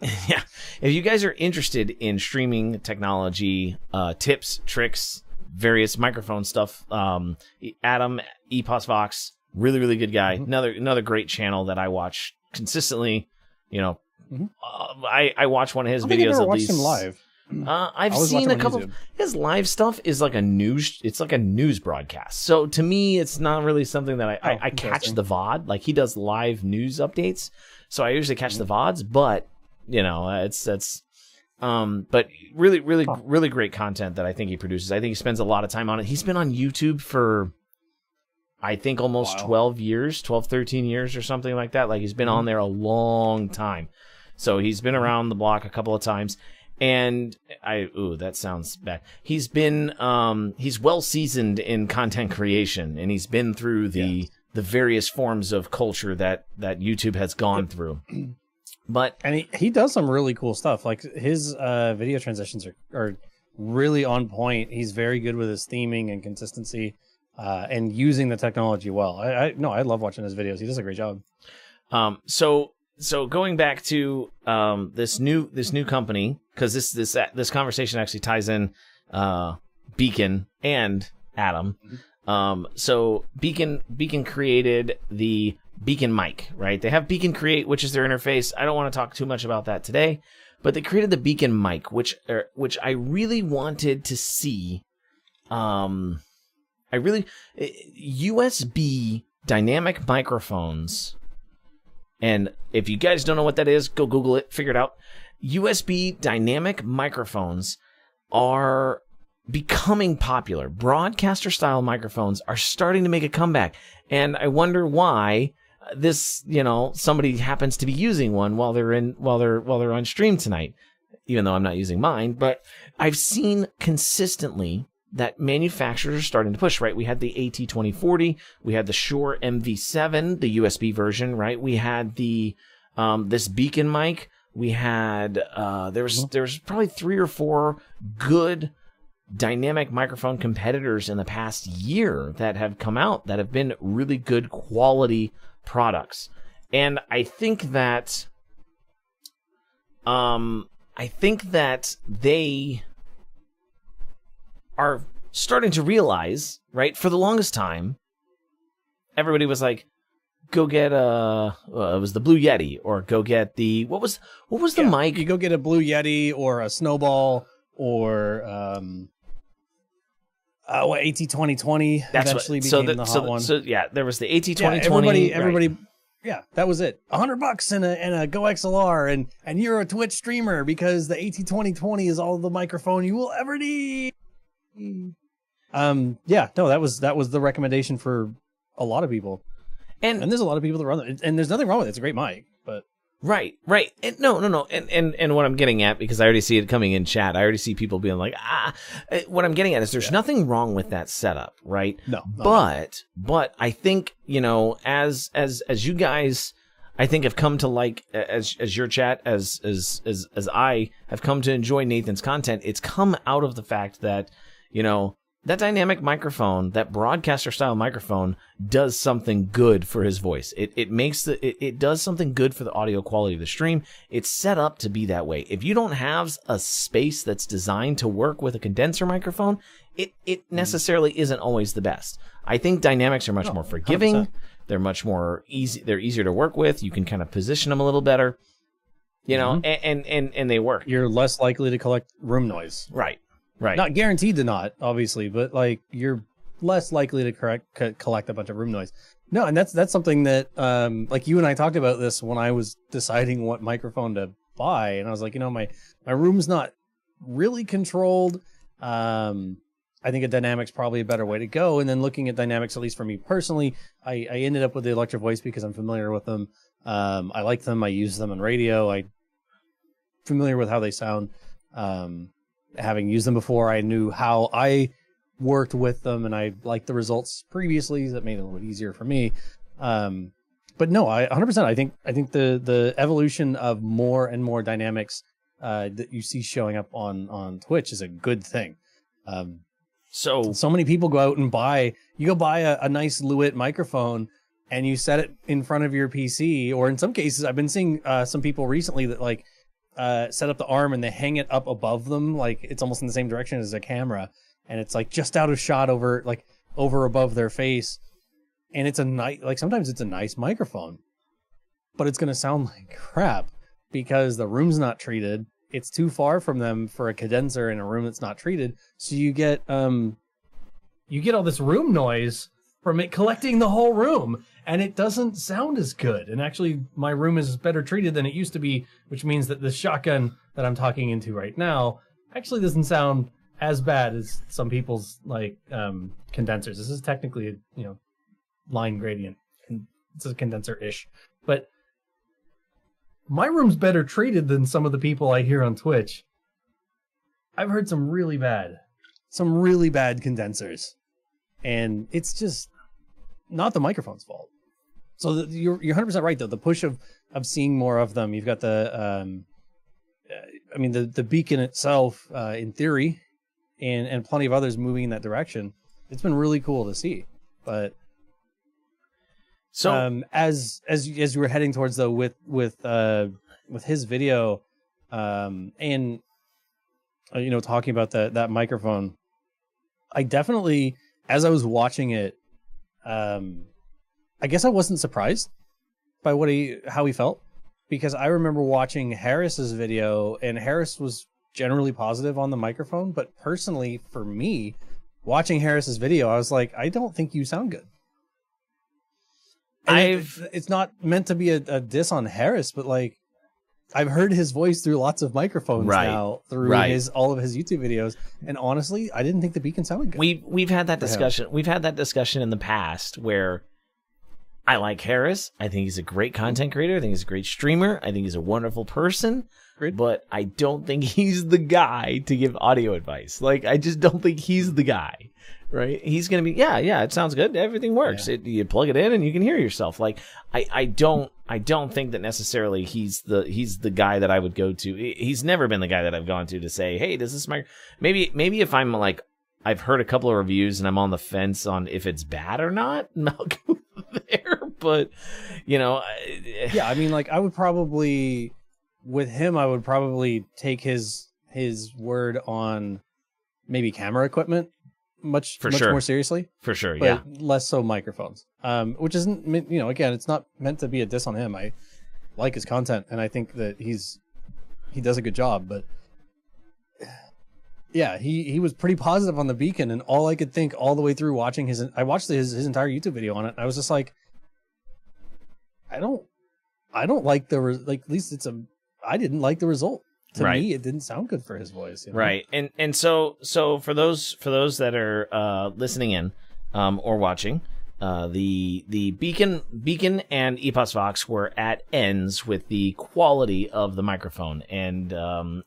you guys are interested in streaming technology, tips, tricks, various microphone stuff, Adam Epos Vox, really really good guy. Another great channel that I watch consistently. You know, I watch one of his I don't think I've videos ever at watched least. him live. I've I always seen watch a him on couple. YouTube. His live stuff is like a news. It's like a news broadcast. So to me, it's not really something that I catch interesting. the VOD. Like he does live news updates, so I usually catch the VODs. But you know, but really great content that I think he produces. I think he spends a lot of time on it. He's been on YouTube for, I think, almost 12 years, 12, 13 years or something like that. Like he's been on there a long time. So he's been around the block a couple of times. And that sounds bad. He's been, he's well seasoned in content creation, and he's been through the various forms of culture that YouTube has gone through. But And he does some really cool stuff. Like his video transitions are really on point. He's very good with his theming and consistency, and using the technology well. I love watching his videos. He does a great job. So going back to this new company, because this conversation actually ties in Beacon and Adam. So Beacon created the Beacon mic, right? They have Beacon Create, which is their interface. I don't want to talk too much about that today, but they created the Beacon mic, which I really wanted to see. USB dynamic microphones. And if you guys don't know what that is, go Google it, figure it out. USB dynamic microphones are becoming popular. Broadcaster style microphones are starting to make a comeback. And I wonder why somebody happens to be using one while they're on stream tonight, even though I'm not using mine. But I've seen consistently that manufacturers are starting to push, right? We had the AT2040, we had the Shure MV7, the USB version, right? We had the this Beacon mic, We had there was probably 3 or 4 good dynamic microphone competitors in the past year that have come out that have been really good quality products. And I think that they are starting to realize, right? For the longest time, everybody was like, go get it was the Blue Yeti, or go get the what was the mic? You go get a Blue Yeti or a Snowball or AT2020 eventually became the hot one. So yeah, there was the AT2020. Everybody, yeah, that was it. $100 and a Go XLR, and you're a Twitch streamer because the AT2020 is all the microphone you will ever need. That was the recommendation for a lot of people. And there's a lot of people that run it, and there's nothing wrong with it. It's a great mic, but right. And no. And what I'm getting at, because I already see it coming in chat, I already see people being like, what I'm getting at is there's nothing wrong with that setup, right? No. But I think, as you guys, I think have come to like, as your chat, as I have come to enjoy Nathan's content, it's come out of the fact that, that dynamic microphone, that broadcaster style microphone, does something good for his voice. It does something good for the audio quality of the stream. It's set up to be that way. If you don't have a space that's designed to work with a condenser microphone, it necessarily isn't always the best. I think dynamics are much more forgiving. 100%. They're much more easy. They're easier to work with. You can kind of position them a little better, and they work. You're less likely to collect room noise. Right. Not guaranteed to not, obviously, but like you're less likely to collect a bunch of room noise. No, and that's something that like you and I talked about this when I was deciding what microphone to buy, and I was like, my room's not really controlled. I think a dynamic's probably a better way to go. And then looking at dynamics, at least for me personally, I ended up with the Electro Voice because I'm familiar with them. I like them. I use them on radio. I'm familiar with how they sound. Having used them before, I knew how I worked with them, and I liked the results previously. That made it a little bit easier for me. But no, 100%. I think the evolution of more and more dynamics that you see showing up on Twitch is a good thing. So many people go out and buy a nice Lewitt microphone, and you set it in front of your PC, or in some cases, I've been seeing some people recently that like set up the arm and they hang it up above them, like it's almost in the same direction as a camera, and it's like just out of shot over above their face, and it's sometimes it's a nice microphone, but it's gonna sound like crap because the room's not treated. It's too far from them for a condenser in a room that's not treated, so you get all this room noise from it collecting the whole room, and it doesn't sound as good. And actually, my room is better treated than it used to be, which means that the shotgun that I'm talking into right now actually doesn't sound as bad as some people's condensers. This is technically a line gradient. It's a condenser-ish, but my room's better treated than some of the people I hear on Twitch. I've heard some really bad condensers, and it's just not the microphone's fault. So you're 100% right, though. The push of seeing more of them. You've got the beacon itself, in theory, and plenty of others moving in that direction. It's been really cool to see. But so as you were heading towards though with his video, and talking about that microphone, I definitely, as I was watching it, I guess I wasn't surprised by how he felt, because I remember watching Harris's video, and Harris was generally positive on the microphone, but personally for me, watching Harris's video, I was like, I don't think you sound good. It's not meant to be a diss on Harris, but like, I've heard his voice through lots of microphones now through all of his YouTube videos, and honestly, I didn't think the beacon sounded good. We've had that discussion. We've had that discussion in the past where I like Harris. I think he's a great content creator. I think he's a great streamer. I think he's a wonderful person. Agreed. but I don't think he's the guy to give audio advice. Like, I just don't think he's the guy, right? He's going to be, yeah, it sounds good. Everything works. Yeah. You plug it in and you can hear yourself. Like, I don't think that necessarily he's the guy that I would go to. He's never been the guy that I've gone to say, hey, does this maybe if I'm like, I've heard a couple of reviews and I'm on the fence on if it's bad or not, and I'll go there. But, you know, yeah, I mean, like, I would probably, with him, I would probably take his word on maybe camera equipment much more seriously. For sure, but yeah. less so microphones. Which isn't, you know, again, it's not meant to be a diss on him. I like his content, and I think that he does a good job. But yeah, he was pretty positive on the Beacon, and all I could think all the way through watching his entire YouTube video on it, I was just like, I don't like at least I didn't like the result. To me, it didn't sound good for his voice. You know? Right. And so for those that are listening in or watching, the Beacon and EPOS Vox were at ends with the quality of the microphone, and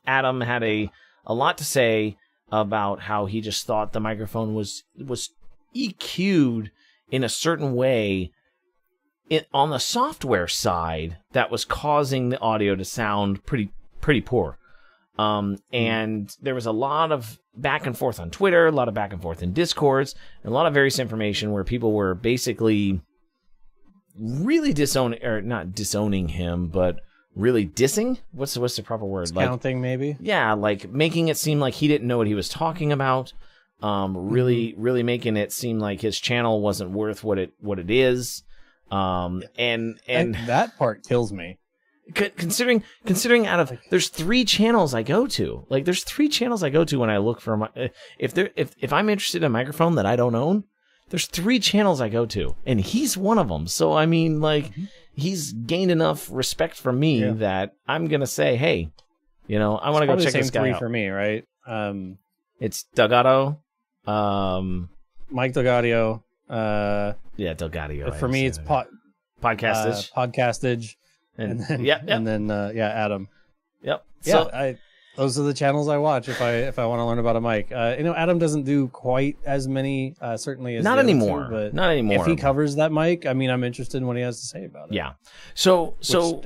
Adam had a lot to say about how he just thought the microphone was EQ'd in a certain way on the software side that was causing the audio to sound pretty poor. And there was a lot of back and forth on Twitter, a lot of back and forth in Discords, and a lot of various information where people were basically really not disowning him, but really dissing. What's the proper word? Discounting, maybe? Yeah, like making it seem like he didn't know what he was talking about. Really making it seem like his channel wasn't worth what it is. And that part kills me. Considering out of there's 3 channels I go to. Like, there's 3 channels I go to when I look for my if I'm interested in a microphone that I don't own, there's 3 channels I go to, and he's one of them. So I mean, like, he's gained enough respect from me that I'm gonna say, hey, you know, I want to go check this guy out. For me, right? It's Delgado, Mike Delgado. Delgado. For me, it's Podcastage. And then Adam. Yep. So those are the channels I watch if I want to learn about a mic. You know, Adam doesn't do quite as many, certainly as not anymore. But not anymore. If he covers that mic, I mean, I'm interested in what he has to say about it. Yeah. So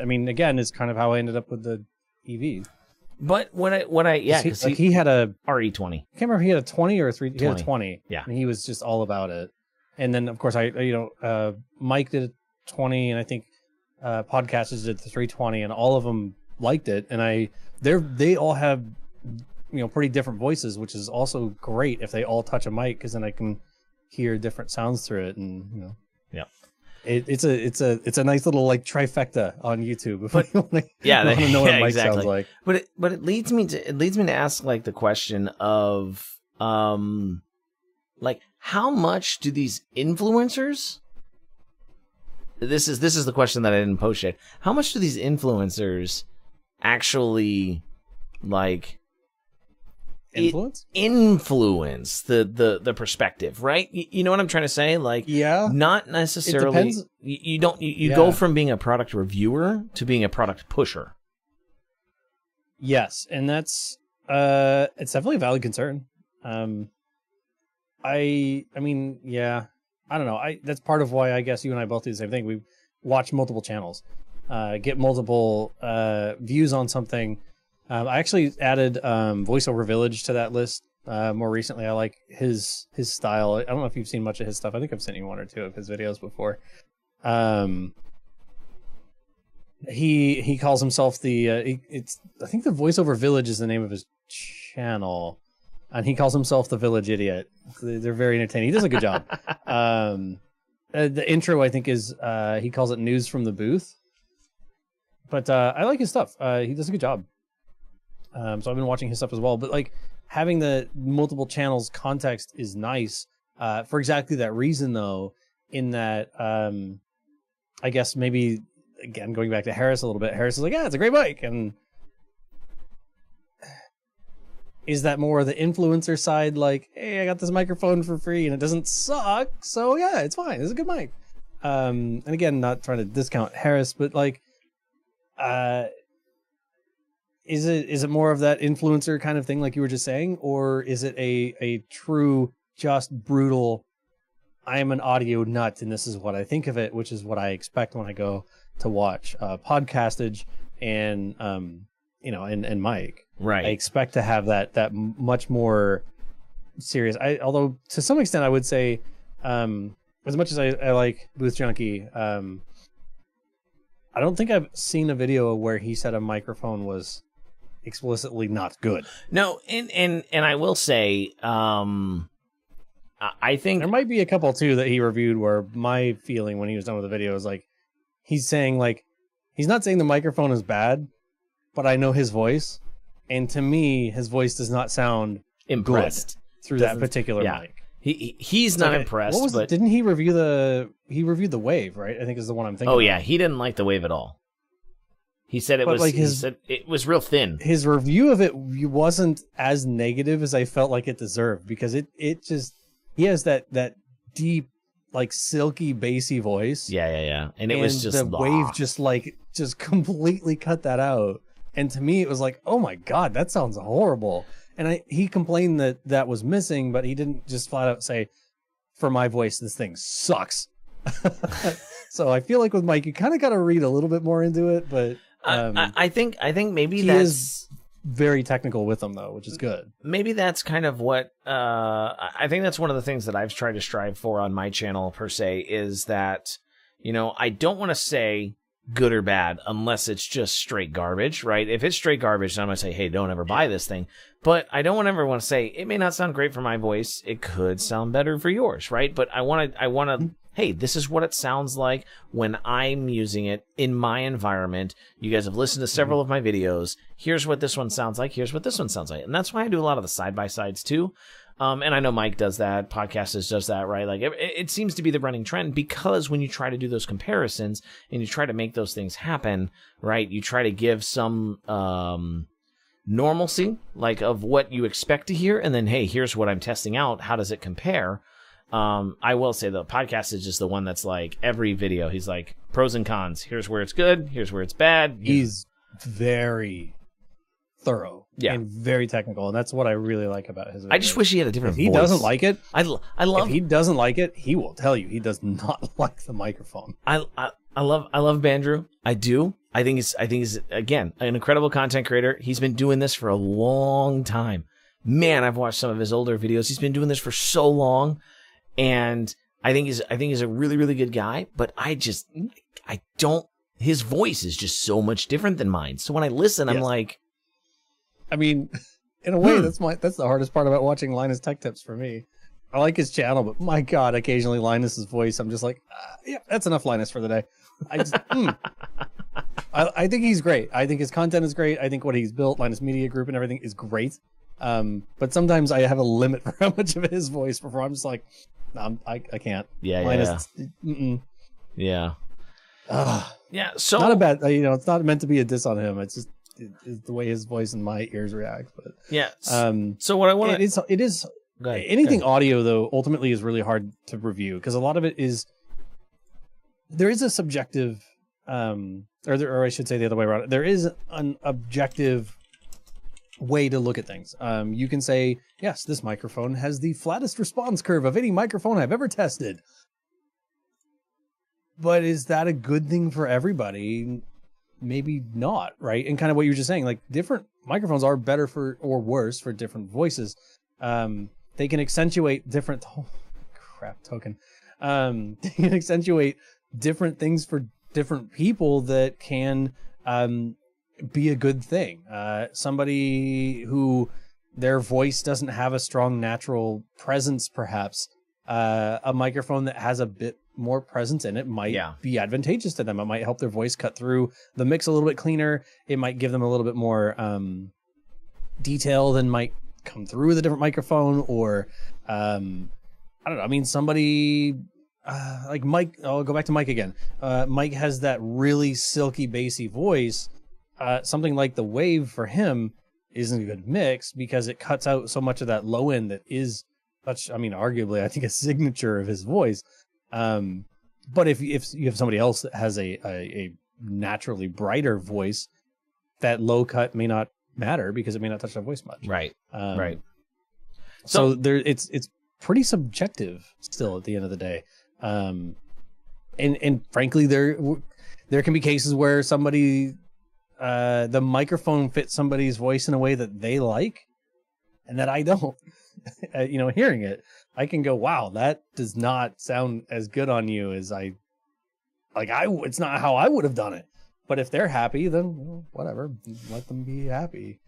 I mean, again, is kind of how I ended up with the EV. But he had a RE20. I can't remember if he had a 20 or a 3. He had a 20. Yeah. And he was just all about it. And then of course Mike did a 20, and I think Podcasters did the 320, and all of them liked it. And they all have, you know, pretty different voices, which is also great if they all touch a mic, because then I can hear different sounds through it, and you know, it's a nice little like trifecta on YouTube. If you want to know what a mic sounds like. But it leads me to ask like the question of like, how much do these influencers? This is the question that I didn't post yet. How much do these influencers actually like influence the perspective, right? You know what I'm trying to say? Like, not necessarily. You go from being a product reviewer to being a product pusher. Yes, and that's it's definitely a valid concern. I mean, yeah. I don't know. That's part of why I guess you and I both do the same thing. We watch multiple channels, get multiple views on something. I actually added VoiceOver Village to that list more recently. I like his style. I don't know if you've seen much of his stuff. I think I've sent you 1 or 2 of his videos before. He calls himself I think the VoiceOver Village is the name of his channel. And he calls himself the Village Idiot. They're very entertaining. He does a good job. The intro, I think, is he calls it News from the Booth. But I like his stuff. He does a good job. So I've been watching his stuff as well. But like having the multiple channels context is nice for exactly that reason, though. In that, I guess maybe again going back to Harris a little bit. Harris is like, yeah, it's a great mic, and is that more the influencer side? Like, hey, I got this microphone for free and it doesn't suck, so yeah, it's fine. It's a good mic. And again, not trying to discount Harris, but like, is it more of that influencer kind of thing, like you were just saying, or is it a true, just brutal, I am an audio nut and this is what I think of it, which is what I expect when I go to watch Podcastage and and Mike. Right. I expect to have that much more serious. Although to some extent I would say, as much as I like Booth Junkie, I don't think I've seen a video where he said a microphone was explicitly not good. No, and I will say, I think There might be a couple too that he reviewed where my feeling when he was done with the video is like, he's saying like, he's not saying the microphone is bad, but I know his voice, and to me, his voice does not sound impressed good through that particular mic. He's not impressed. But didn't he review the Wave, right? I think is the one I'm thinking. Oh yeah, he didn't like the Wave at all. He said it was real thin. His review of it wasn't as negative as I felt like it deserved, because it just, he has that deep, like silky bassy voice. Yeah. And it was just the Wave just completely cut that out. And to me, it was like, oh my God, that sounds horrible. And he complained that was missing, but he didn't just flat out say, for my voice, this thing sucks. So I feel like with Mike, you kind of got to read a little bit more into it, but I think maybe he is very technical with them though, which is good. Maybe that's kind of what I think that's one of the things that I've tried to strive for on my channel per se, is that, I don't want to say good or bad unless it's just straight garbage, right? If it's straight garbage, then I'm going to say, hey, don't ever buy this thing. But I don't ever want to say, it may not sound great for my voice. It could sound better for yours, right? But I want to, hey, this is what it sounds like when I'm using it in my environment. You guys have listened to several of my videos. Here's what this one sounds like. Here's what this one sounds like. And that's why I do a lot of the side-by-sides too. And I know Mike does that. Podcasters does that, right? Like it seems to be the running trend, because when you try to do those comparisons and you try to make those things happen, right? You try to give some normalcy, like of what you expect to hear. And then, hey, here's what I'm testing out. How does it compare? I will say the podcast is just the one that's like every video. He's like pros and cons. Here's where it's good. Here's where it's bad. He's very thorough and very technical, and that's what I really like about his videos. I just wish he had a different voice. If he doesn't like it, I love. If he doesn't like it, he will tell you he does not like the microphone. I love Bandrew. I do. I think he's again an incredible content creator. He's been doing this for a long time. Man, I've watched some of his older videos. He's been doing this for so long, and I think he's a really, really good guy. But I don't. His voice is just so much different than mine. So when I listen, I'm like, I mean, in a way, that's the hardest part about watching Linus Tech Tips for me. I like his channel, but my God, occasionally Linus's voice, I'm just like, yeah, that's enough Linus for the day. I think he's great. I think his content is great. I think what he's built, Linus Media Group and everything, is great. But sometimes I have a limit for how much of his voice before I'm just like, no, I can't. Yeah, Linus, yeah. Yeah, so not a bad, it's not meant to be a diss on him. It's just the way his voice and my ears react. But yeah. So what I want to, it is anything audio though ultimately is really hard to review, because a lot of it is, there is a subjective, or I should say the other way around. There is an objective way to look at things. You can say, yes, this microphone has the flattest response curve of any microphone I've ever tested. But is that a good thing for everybody? Maybe not, right? And kind of what you were just saying, like different microphones are better for or worse for different voices. They can accentuate different they can accentuate different things for different people that can be a good thing. Somebody who their voice doesn't have a strong natural presence, perhaps a microphone that has a bit more presence in it might be advantageous to them. It might help their voice cut through the mix a little bit cleaner. It might give them a little bit more detail than might come through with a different microphone, or I don't know. I mean, somebody like Mike, I'll go back to Mike again. Mike has that really silky bassy voice. Something like the Wave for him isn't a good mix because it cuts out so much of that low end that is such, arguably, I think, a signature of his voice. But if you have somebody else that has a naturally brighter voice, that low cut may not matter because it may not touch the voice much. Right. Right. So there, it's pretty subjective still at the end of the day. And frankly, there can be cases where somebody, the microphone fits somebody's voice in a way that they like, and that I don't. Hearing it, I can go, wow, that does not sound as good on you as I like. It's not how I would have done it. But if they're happy, then whatever, let them be happy.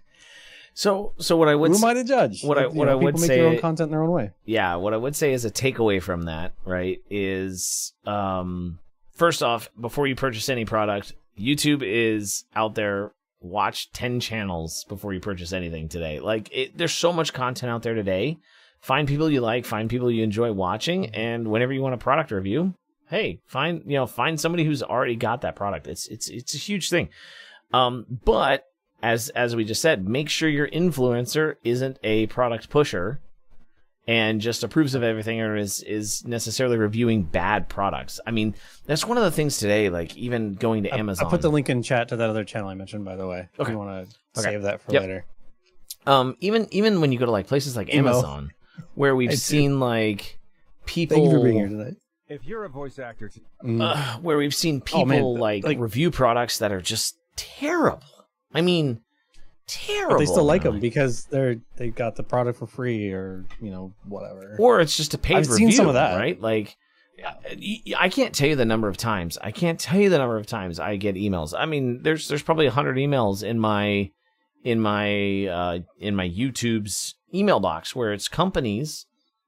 So what I would who am I to judge? What I would people say, make their own content in their own way. Yeah, what I would say is a takeaway from that, right, is first off, before you purchase any product, YouTube is out there. Watch 10 channels before you purchase anything today. Like, there's so much content out there today. Find people you like, find people you enjoy watching, and whenever you want a product review, hey, find somebody who's already got that product. It's a huge thing. But as we just said, make sure your influencer isn't a product pusher and just approves of everything or is necessarily reviewing bad products. I mean, that's one of the things today, like even going to Amazon. I put the link in chat to that other channel I mentioned, by the way. Okay. If you want to save that for later. Even when you go to like places like Amazon, where we've seen like people. Thank you for being here tonight. If you're a voice actor, where we've seen people like review products that are just terrible. I mean, terrible. But they still like them because they got the product for free or whatever. Or it's just a paid review. I've seen some of that, right? Like, yeah. I can't tell you the number of times. I get emails. I mean, there's probably 100 emails in my YouTube's email box where it's companies,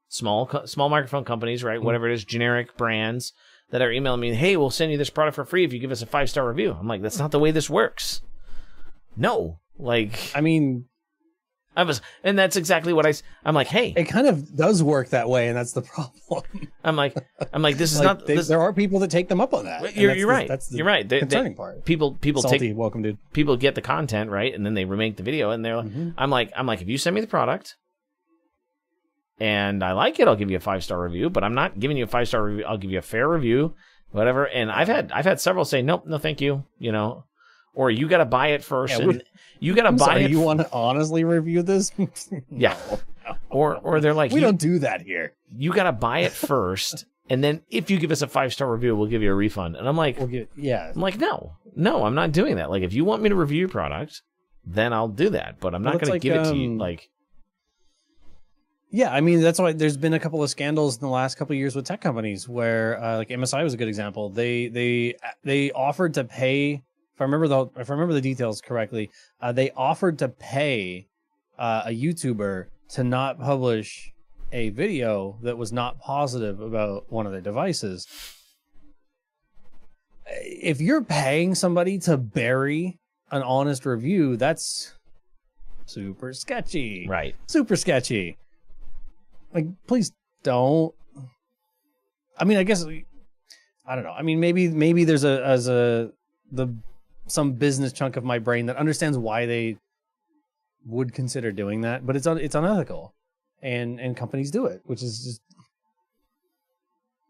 small microphone companies, right? Whatever it is, generic brands that are emailing me, hey, we'll send you this product for free if you give us a 5-star review. I'm like, that's not the way this works. No, like, I mean, and that's exactly what I'm like, hey, it kind of does work that way, and that's the problem. I'm like, this is not. There are people that take them up on that. You're right. That's the you're right. Concerning part. People Salty, welcome, dude. People get the content right, and then they remake the video, and they're like, I'm like, if you send me the product, and I like it, I'll give you a 5-star review. But I'm not giving you a 5-star review. I'll give you a fair review, whatever. And I've had several say, nope, no, thank you. Or you got to buy it first. Yeah, and you got to buy it. You want to honestly review this? Yeah. No. Or they're like, we don't do that here. You got to buy it first, and then if you give us a 5-star review, we'll give you a refund. And I'm like, I'm like, no, I'm not doing that. Like, if you want me to review your product, then I'll do that. But I'm not going to give it to you. Like, yeah, I mean, that's why there's been a couple of scandals in the last couple of years with tech companies where, like MSI was a good example. They offered to pay. If I remember the details correctly, they offered to pay a YouTuber to not publish a video that was not positive about one of their devices. If you're paying somebody to bury an honest review, that's super sketchy. Right. Super sketchy. Like, please don't. I mean, I guess I don't know. I mean, maybe there's some business chunk of my brain that understands why they would consider doing that, but it's unethical, and companies do it, which is just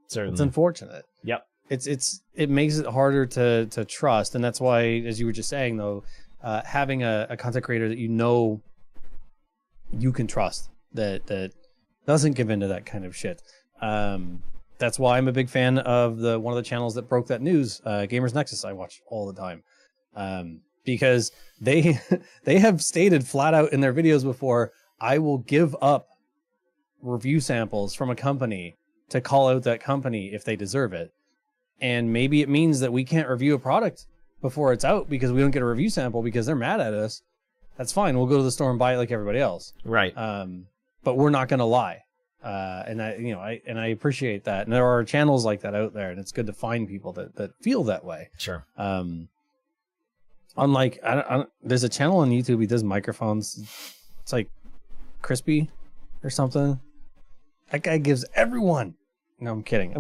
certainly, it's unfortunate. Yep. It makes it harder to trust, and that's why, as you were just saying though, having a content creator that you can trust that doesn't give into that kind of shit. That's why I'm a big fan of one of the channels that broke that news, Gamers Nexus. I watch all the time. Because they have stated flat out in their videos before, I will give up review samples from a company to call out that company if they deserve it. And maybe it means that we can't review a product before it's out because we don't get a review sample because they're mad at us. That's fine. We'll go to the store and buy it like everybody else. Right. But we're not going to lie. And I appreciate that. And there are channels like that out there, and it's good to find people that feel that way. Sure. Unlike, there's a channel on YouTube. He does microphones. It's like Crispy or something. That guy gives everyone. No, I'm kidding.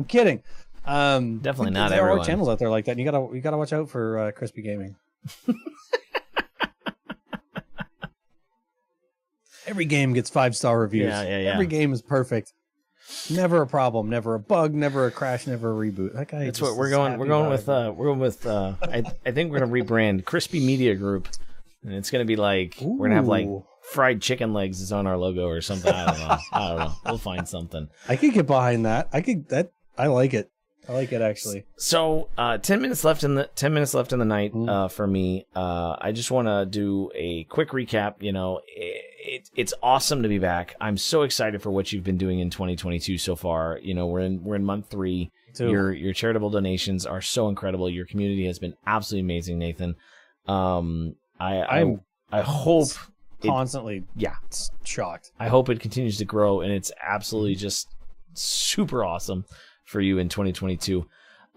Definitely not there everyone. There are channels out there like that. And you gotta watch out for Crispy Gaming. Every game gets 5-star reviews. Yeah. Every game is perfect. Never a problem, never a bug, never a crash, never a reboot. That guy. That's what we're going with. I think we're gonna rebrand Crispy Media Group and it's gonna be like we're gonna have like Ooh. fried chicken legs is on our logo or something. I don't know. We'll find something. I could get behind that. I like it. I like it actually. So 10 minutes left in the night for me. I just want to do a quick recap. You know, it's awesome to be back. I'm so excited for what you've been doing in 2022 so far. You know, we're in month 3. Your charitable donations are so incredible. Your community has been absolutely amazing, Nathan. I hope constantly yeah shocked. I hope it continues to grow, and it's absolutely just super awesome for you in 2022.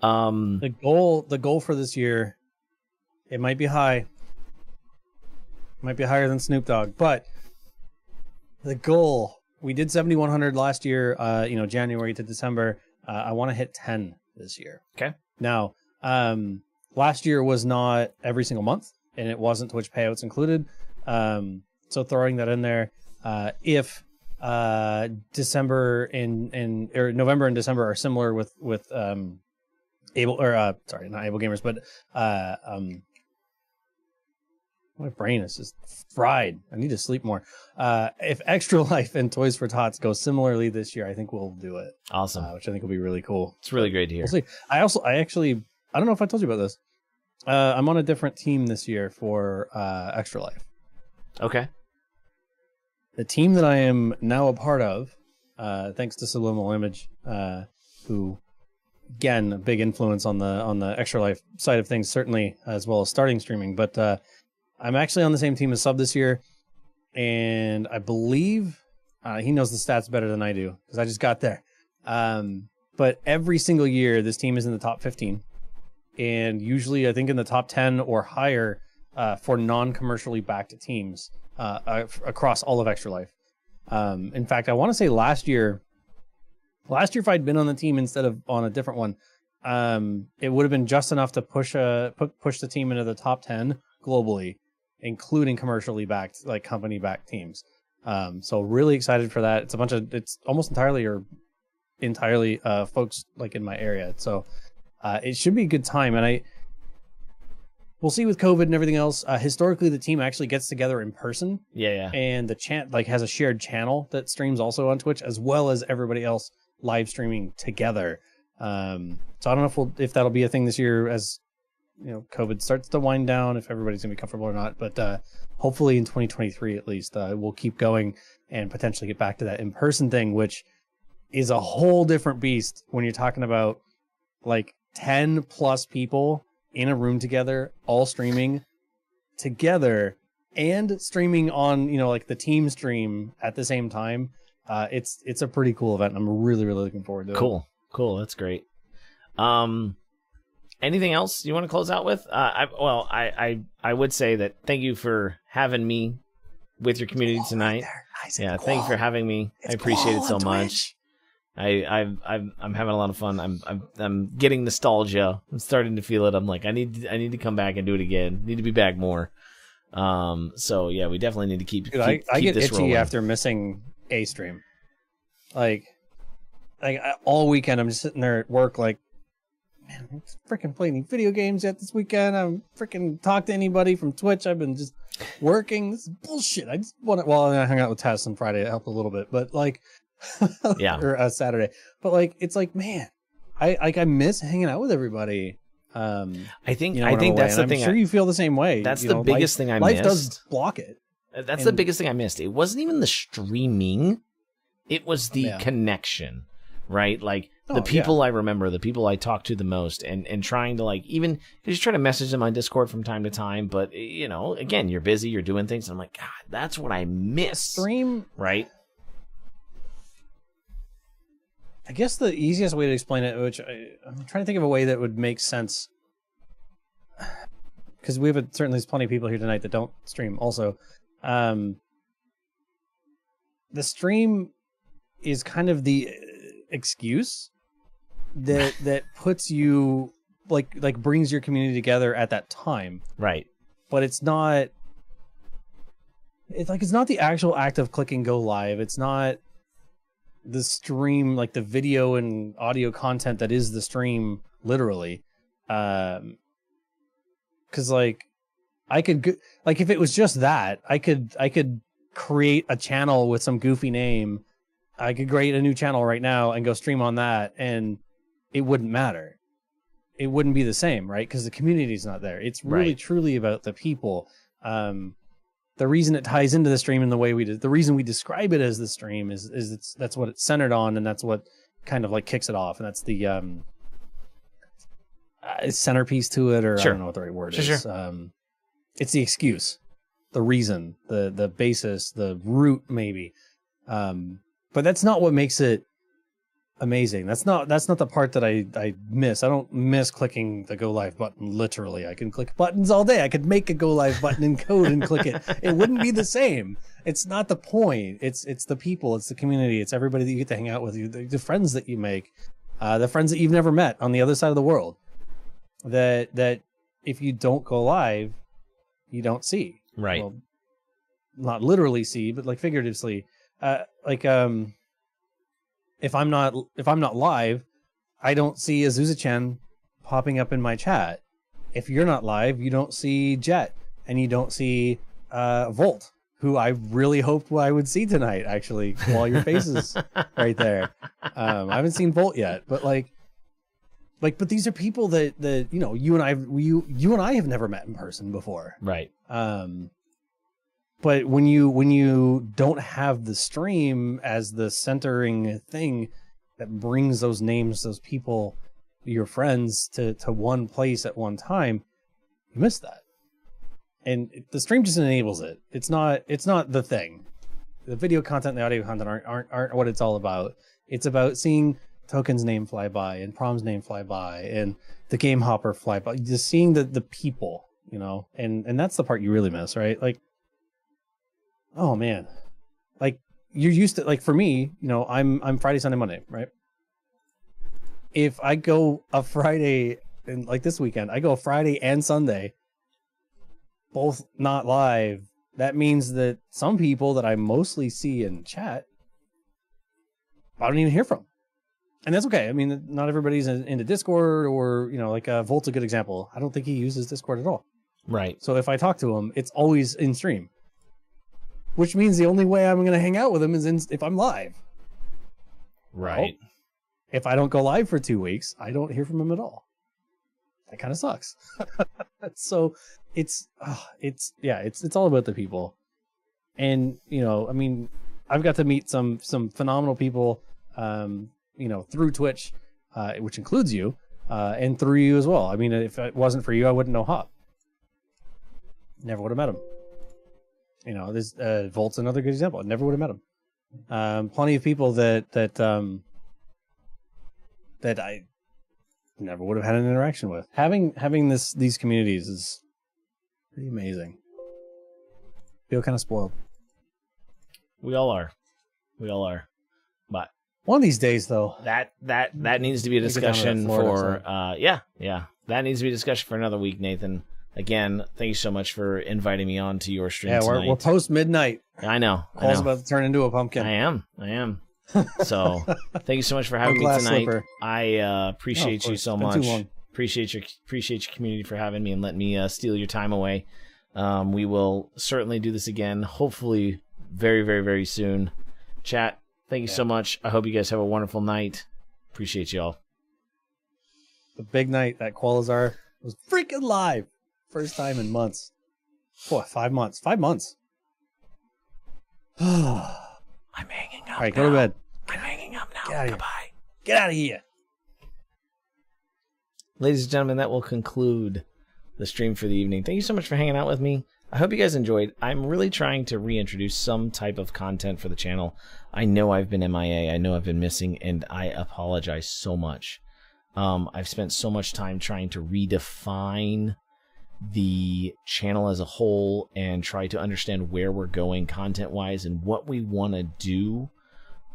The goal for this year, it might be high. It might be higher than Snoop Dogg, but the goal, we did 7,100 last year, January to December. I want to hit 10 this year. Okay. Now, last year was not every single month, and it wasn't Twitch payouts included. So throwing that in there, if December or November and December are similar with not Able Gamers, but my brain is just fried. I need to sleep more. If Extra Life and Toys for Tots go similarly this year, I think we'll do it. Awesome. Which I think will be really cool. It's really great to hear. We'll see. I don't know if I told you about this. I'm on a different team this year for Extra Life. Okay. The team that I am now a part of, thanks to Subliminal Image, who, again, a big influence on the Extra Life side of things, certainly, as well as starting streaming. But I'm actually on the same team as Sub this year, and I believe he knows the stats better than I do because I just got there. But every single year, this team is in the top 15, and usually I think in the top 10 or higher for non-commercially backed teams across all of Extra Life. In fact, I want to say last year, if I'd been on the team instead of on a different one, it would have been just enough to push the team into the top 10 globally, including commercially backed, like company backed teams. So really excited for that. It's almost entirely folks like in my area. So it should be a good time. And we'll see with COVID and everything else. Historically, the team actually gets together in person. Yeah. And the has a shared channel that streams also on Twitch, as well as everybody else live streaming together. So I don't know if that'll be a thing this year as COVID starts to wind down, if everybody's gonna be comfortable or not. But hopefully in 2023 at least, we'll keep going and potentially get back to that in-person thing, which is a whole different beast when you're talking about like 10 plus people in a room together, all streaming together and streaming on, like the team stream at the same time. It's a pretty cool event. I'm really, really looking forward to it. Cool. That's great. Anything else you want to close out with? I would say that thank you for having me with your community tonight. Right, thank you for having me. I appreciate it so much. I'm having a lot of fun. I'm getting nostalgia. I'm starting to feel it. I'm like, I need to come back and do it again. Need to be back more. So yeah, we definitely need to keep. Dude, I get this itchy rolling. after missing a stream. Like all weekend, I'm just sitting there at work, like, man, I'm freaking playing any video games yet this weekend. I'm freaking talk to anybody from Twitch. I've been just working. This is bullshit. I just want to. Well, I hung out with Tess on Friday. It helped a little bit, but like. Yeah. Or Saturday, but like it's like, man, I miss hanging out with everybody. I think that's the thing. I'm sure you feel the same way. That's the biggest thing I missed. Life does block it. That's the biggest thing I missed. It wasn't even the streaming; it was the connection, right? Like the people I remember, the people I talked to the most, and trying to like even just try to message them on Discord from time to time. But again, you're busy, you're doing things. And I'm like, God, that's what I miss. Stream, right? I guess the easiest way to explain it, which I'm trying to think of a way that would make sense, because certainly there's plenty of people here tonight that don't stream also. The stream is kind of the excuse that puts you like brings your community together at that time. Right. But it's not the actual act of clicking go live. It's not the stream, like the video and audio content that is the stream, literally. Because like like if it was just that, I could create a channel with some goofy name. I could create a new channel right now and go stream on that, and it wouldn't matter. It wouldn't be the same, right? Because the community's not there. It's really truly about the people. The reason it ties into the stream in the way we did, the reason we describe it as the stream is that's what it's centered on, and that's what kind of like kicks it off, and that's the centerpiece to it, or I don't know what the right word is. Sure. It's the excuse, the reason, the basis, the root, maybe. But that's not what makes it amazing. That's not the part that I miss. I don't miss clicking the go live button. Literally, I can click buttons all day. I could make a go live button in code and click it. It wouldn't be the same. It's not the point. It's the people. It's the community. It's everybody that you get to hang out with. The friends that you make, the friends that you've never met on the other side of the world. That if you don't go live, you don't see. Right. Well, not literally see, but like figuratively. If I'm not live, I don't see Azusa-chan popping up in my chat. If you're not live, you don't see Jet, and you don't see Volt, who I really hoped I would see tonight, actually, while your face is right there. I haven't seen Volt yet, but but these are people that you know, you and I have never met in person before. Right. But when you don't have the stream as the centering thing that brings those names, those people, your friends to one place at one time, you miss that. And the stream just enables it. It's not the thing. The video content and the audio content aren't what it's all about. It's about seeing Token's name fly by and Prom's name fly by and the Game Hopper fly by. Just seeing the people, you know, and that's the part you really miss, right? Like, oh man, like you're used to, like for me, you know, I'm Friday, Sunday, Monday, right? If I go a Friday, and like this weekend, I go a Friday and Sunday, both not live, that means that some people that I mostly see in chat, I don't even hear from. And that's okay. I mean, not everybody's into Discord, or, you know, like Volt's a good example. I don't think he uses Discord at all. Right. So if I talk to him, it's always in stream. Which means the only way I'm going to hang out with him is if I'm live. Right. Well, if I don't go live for 2 weeks, I don't hear from him at all. That kind of sucks. So it's all about the people. And, you know, I mean, I've got to meet some phenomenal people, you know, through Twitch, which includes you, and through you as well. I mean, if it wasn't for you, I wouldn't know Hop. Never would have met him. You know, this Volt's another good example. I never would have met him. Plenty of people that I never would have had an interaction with. Having these communities is pretty amazing. Feel kind of spoiled. We all are. But one of these days, though, that needs to be a discussion for that needs to be a discussion for another week, Nathan. Again, thank you so much for inviting me on to your stream tonight. Yeah, we're post midnight. I know. Paul's about to turn into a pumpkin. I am. So, thank you so much for having me tonight. Slipper. I appreciate you so much. Appreciate your community for having me and letting me steal your time away. We will certainly do this again, hopefully very, very, very soon. Chat, thank you so much. I hope you guys have a wonderful night. Appreciate y'all. The big night at Qualizar was freaking live. First time in months. Boy, 5 months. 5 months. I'm hanging up. All right, go to bed. I'm hanging up now. Goodbye. Get out of here. Ladies and gentlemen, that will conclude the stream for the evening. Thank you so much for hanging out with me. I hope you guys enjoyed. I'm really trying to reintroduce some type of content for the channel. I know I've been MIA. I know I've been missing, and I apologize so much. I've spent so much time trying to redefine the channel as a whole and try to understand where we're going content-wise and what we want to do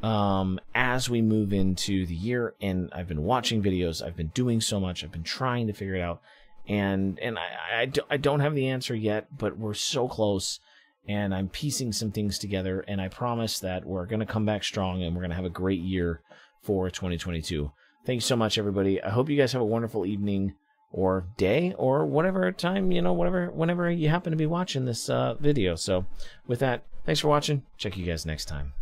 as we move into the year. And I've been watching videos. I've been doing so much. I've been trying to figure it out. And I don't have the answer yet, but we're so close. And I'm piecing some things together. And I promise that we're going to come back strong and we're going to have a great year for 2022. Thank you so much, everybody. I hope you guys have a wonderful evening. or day or whatever time, whenever you happen to be watching this video. So with that, thanks for watching. Check you guys next time.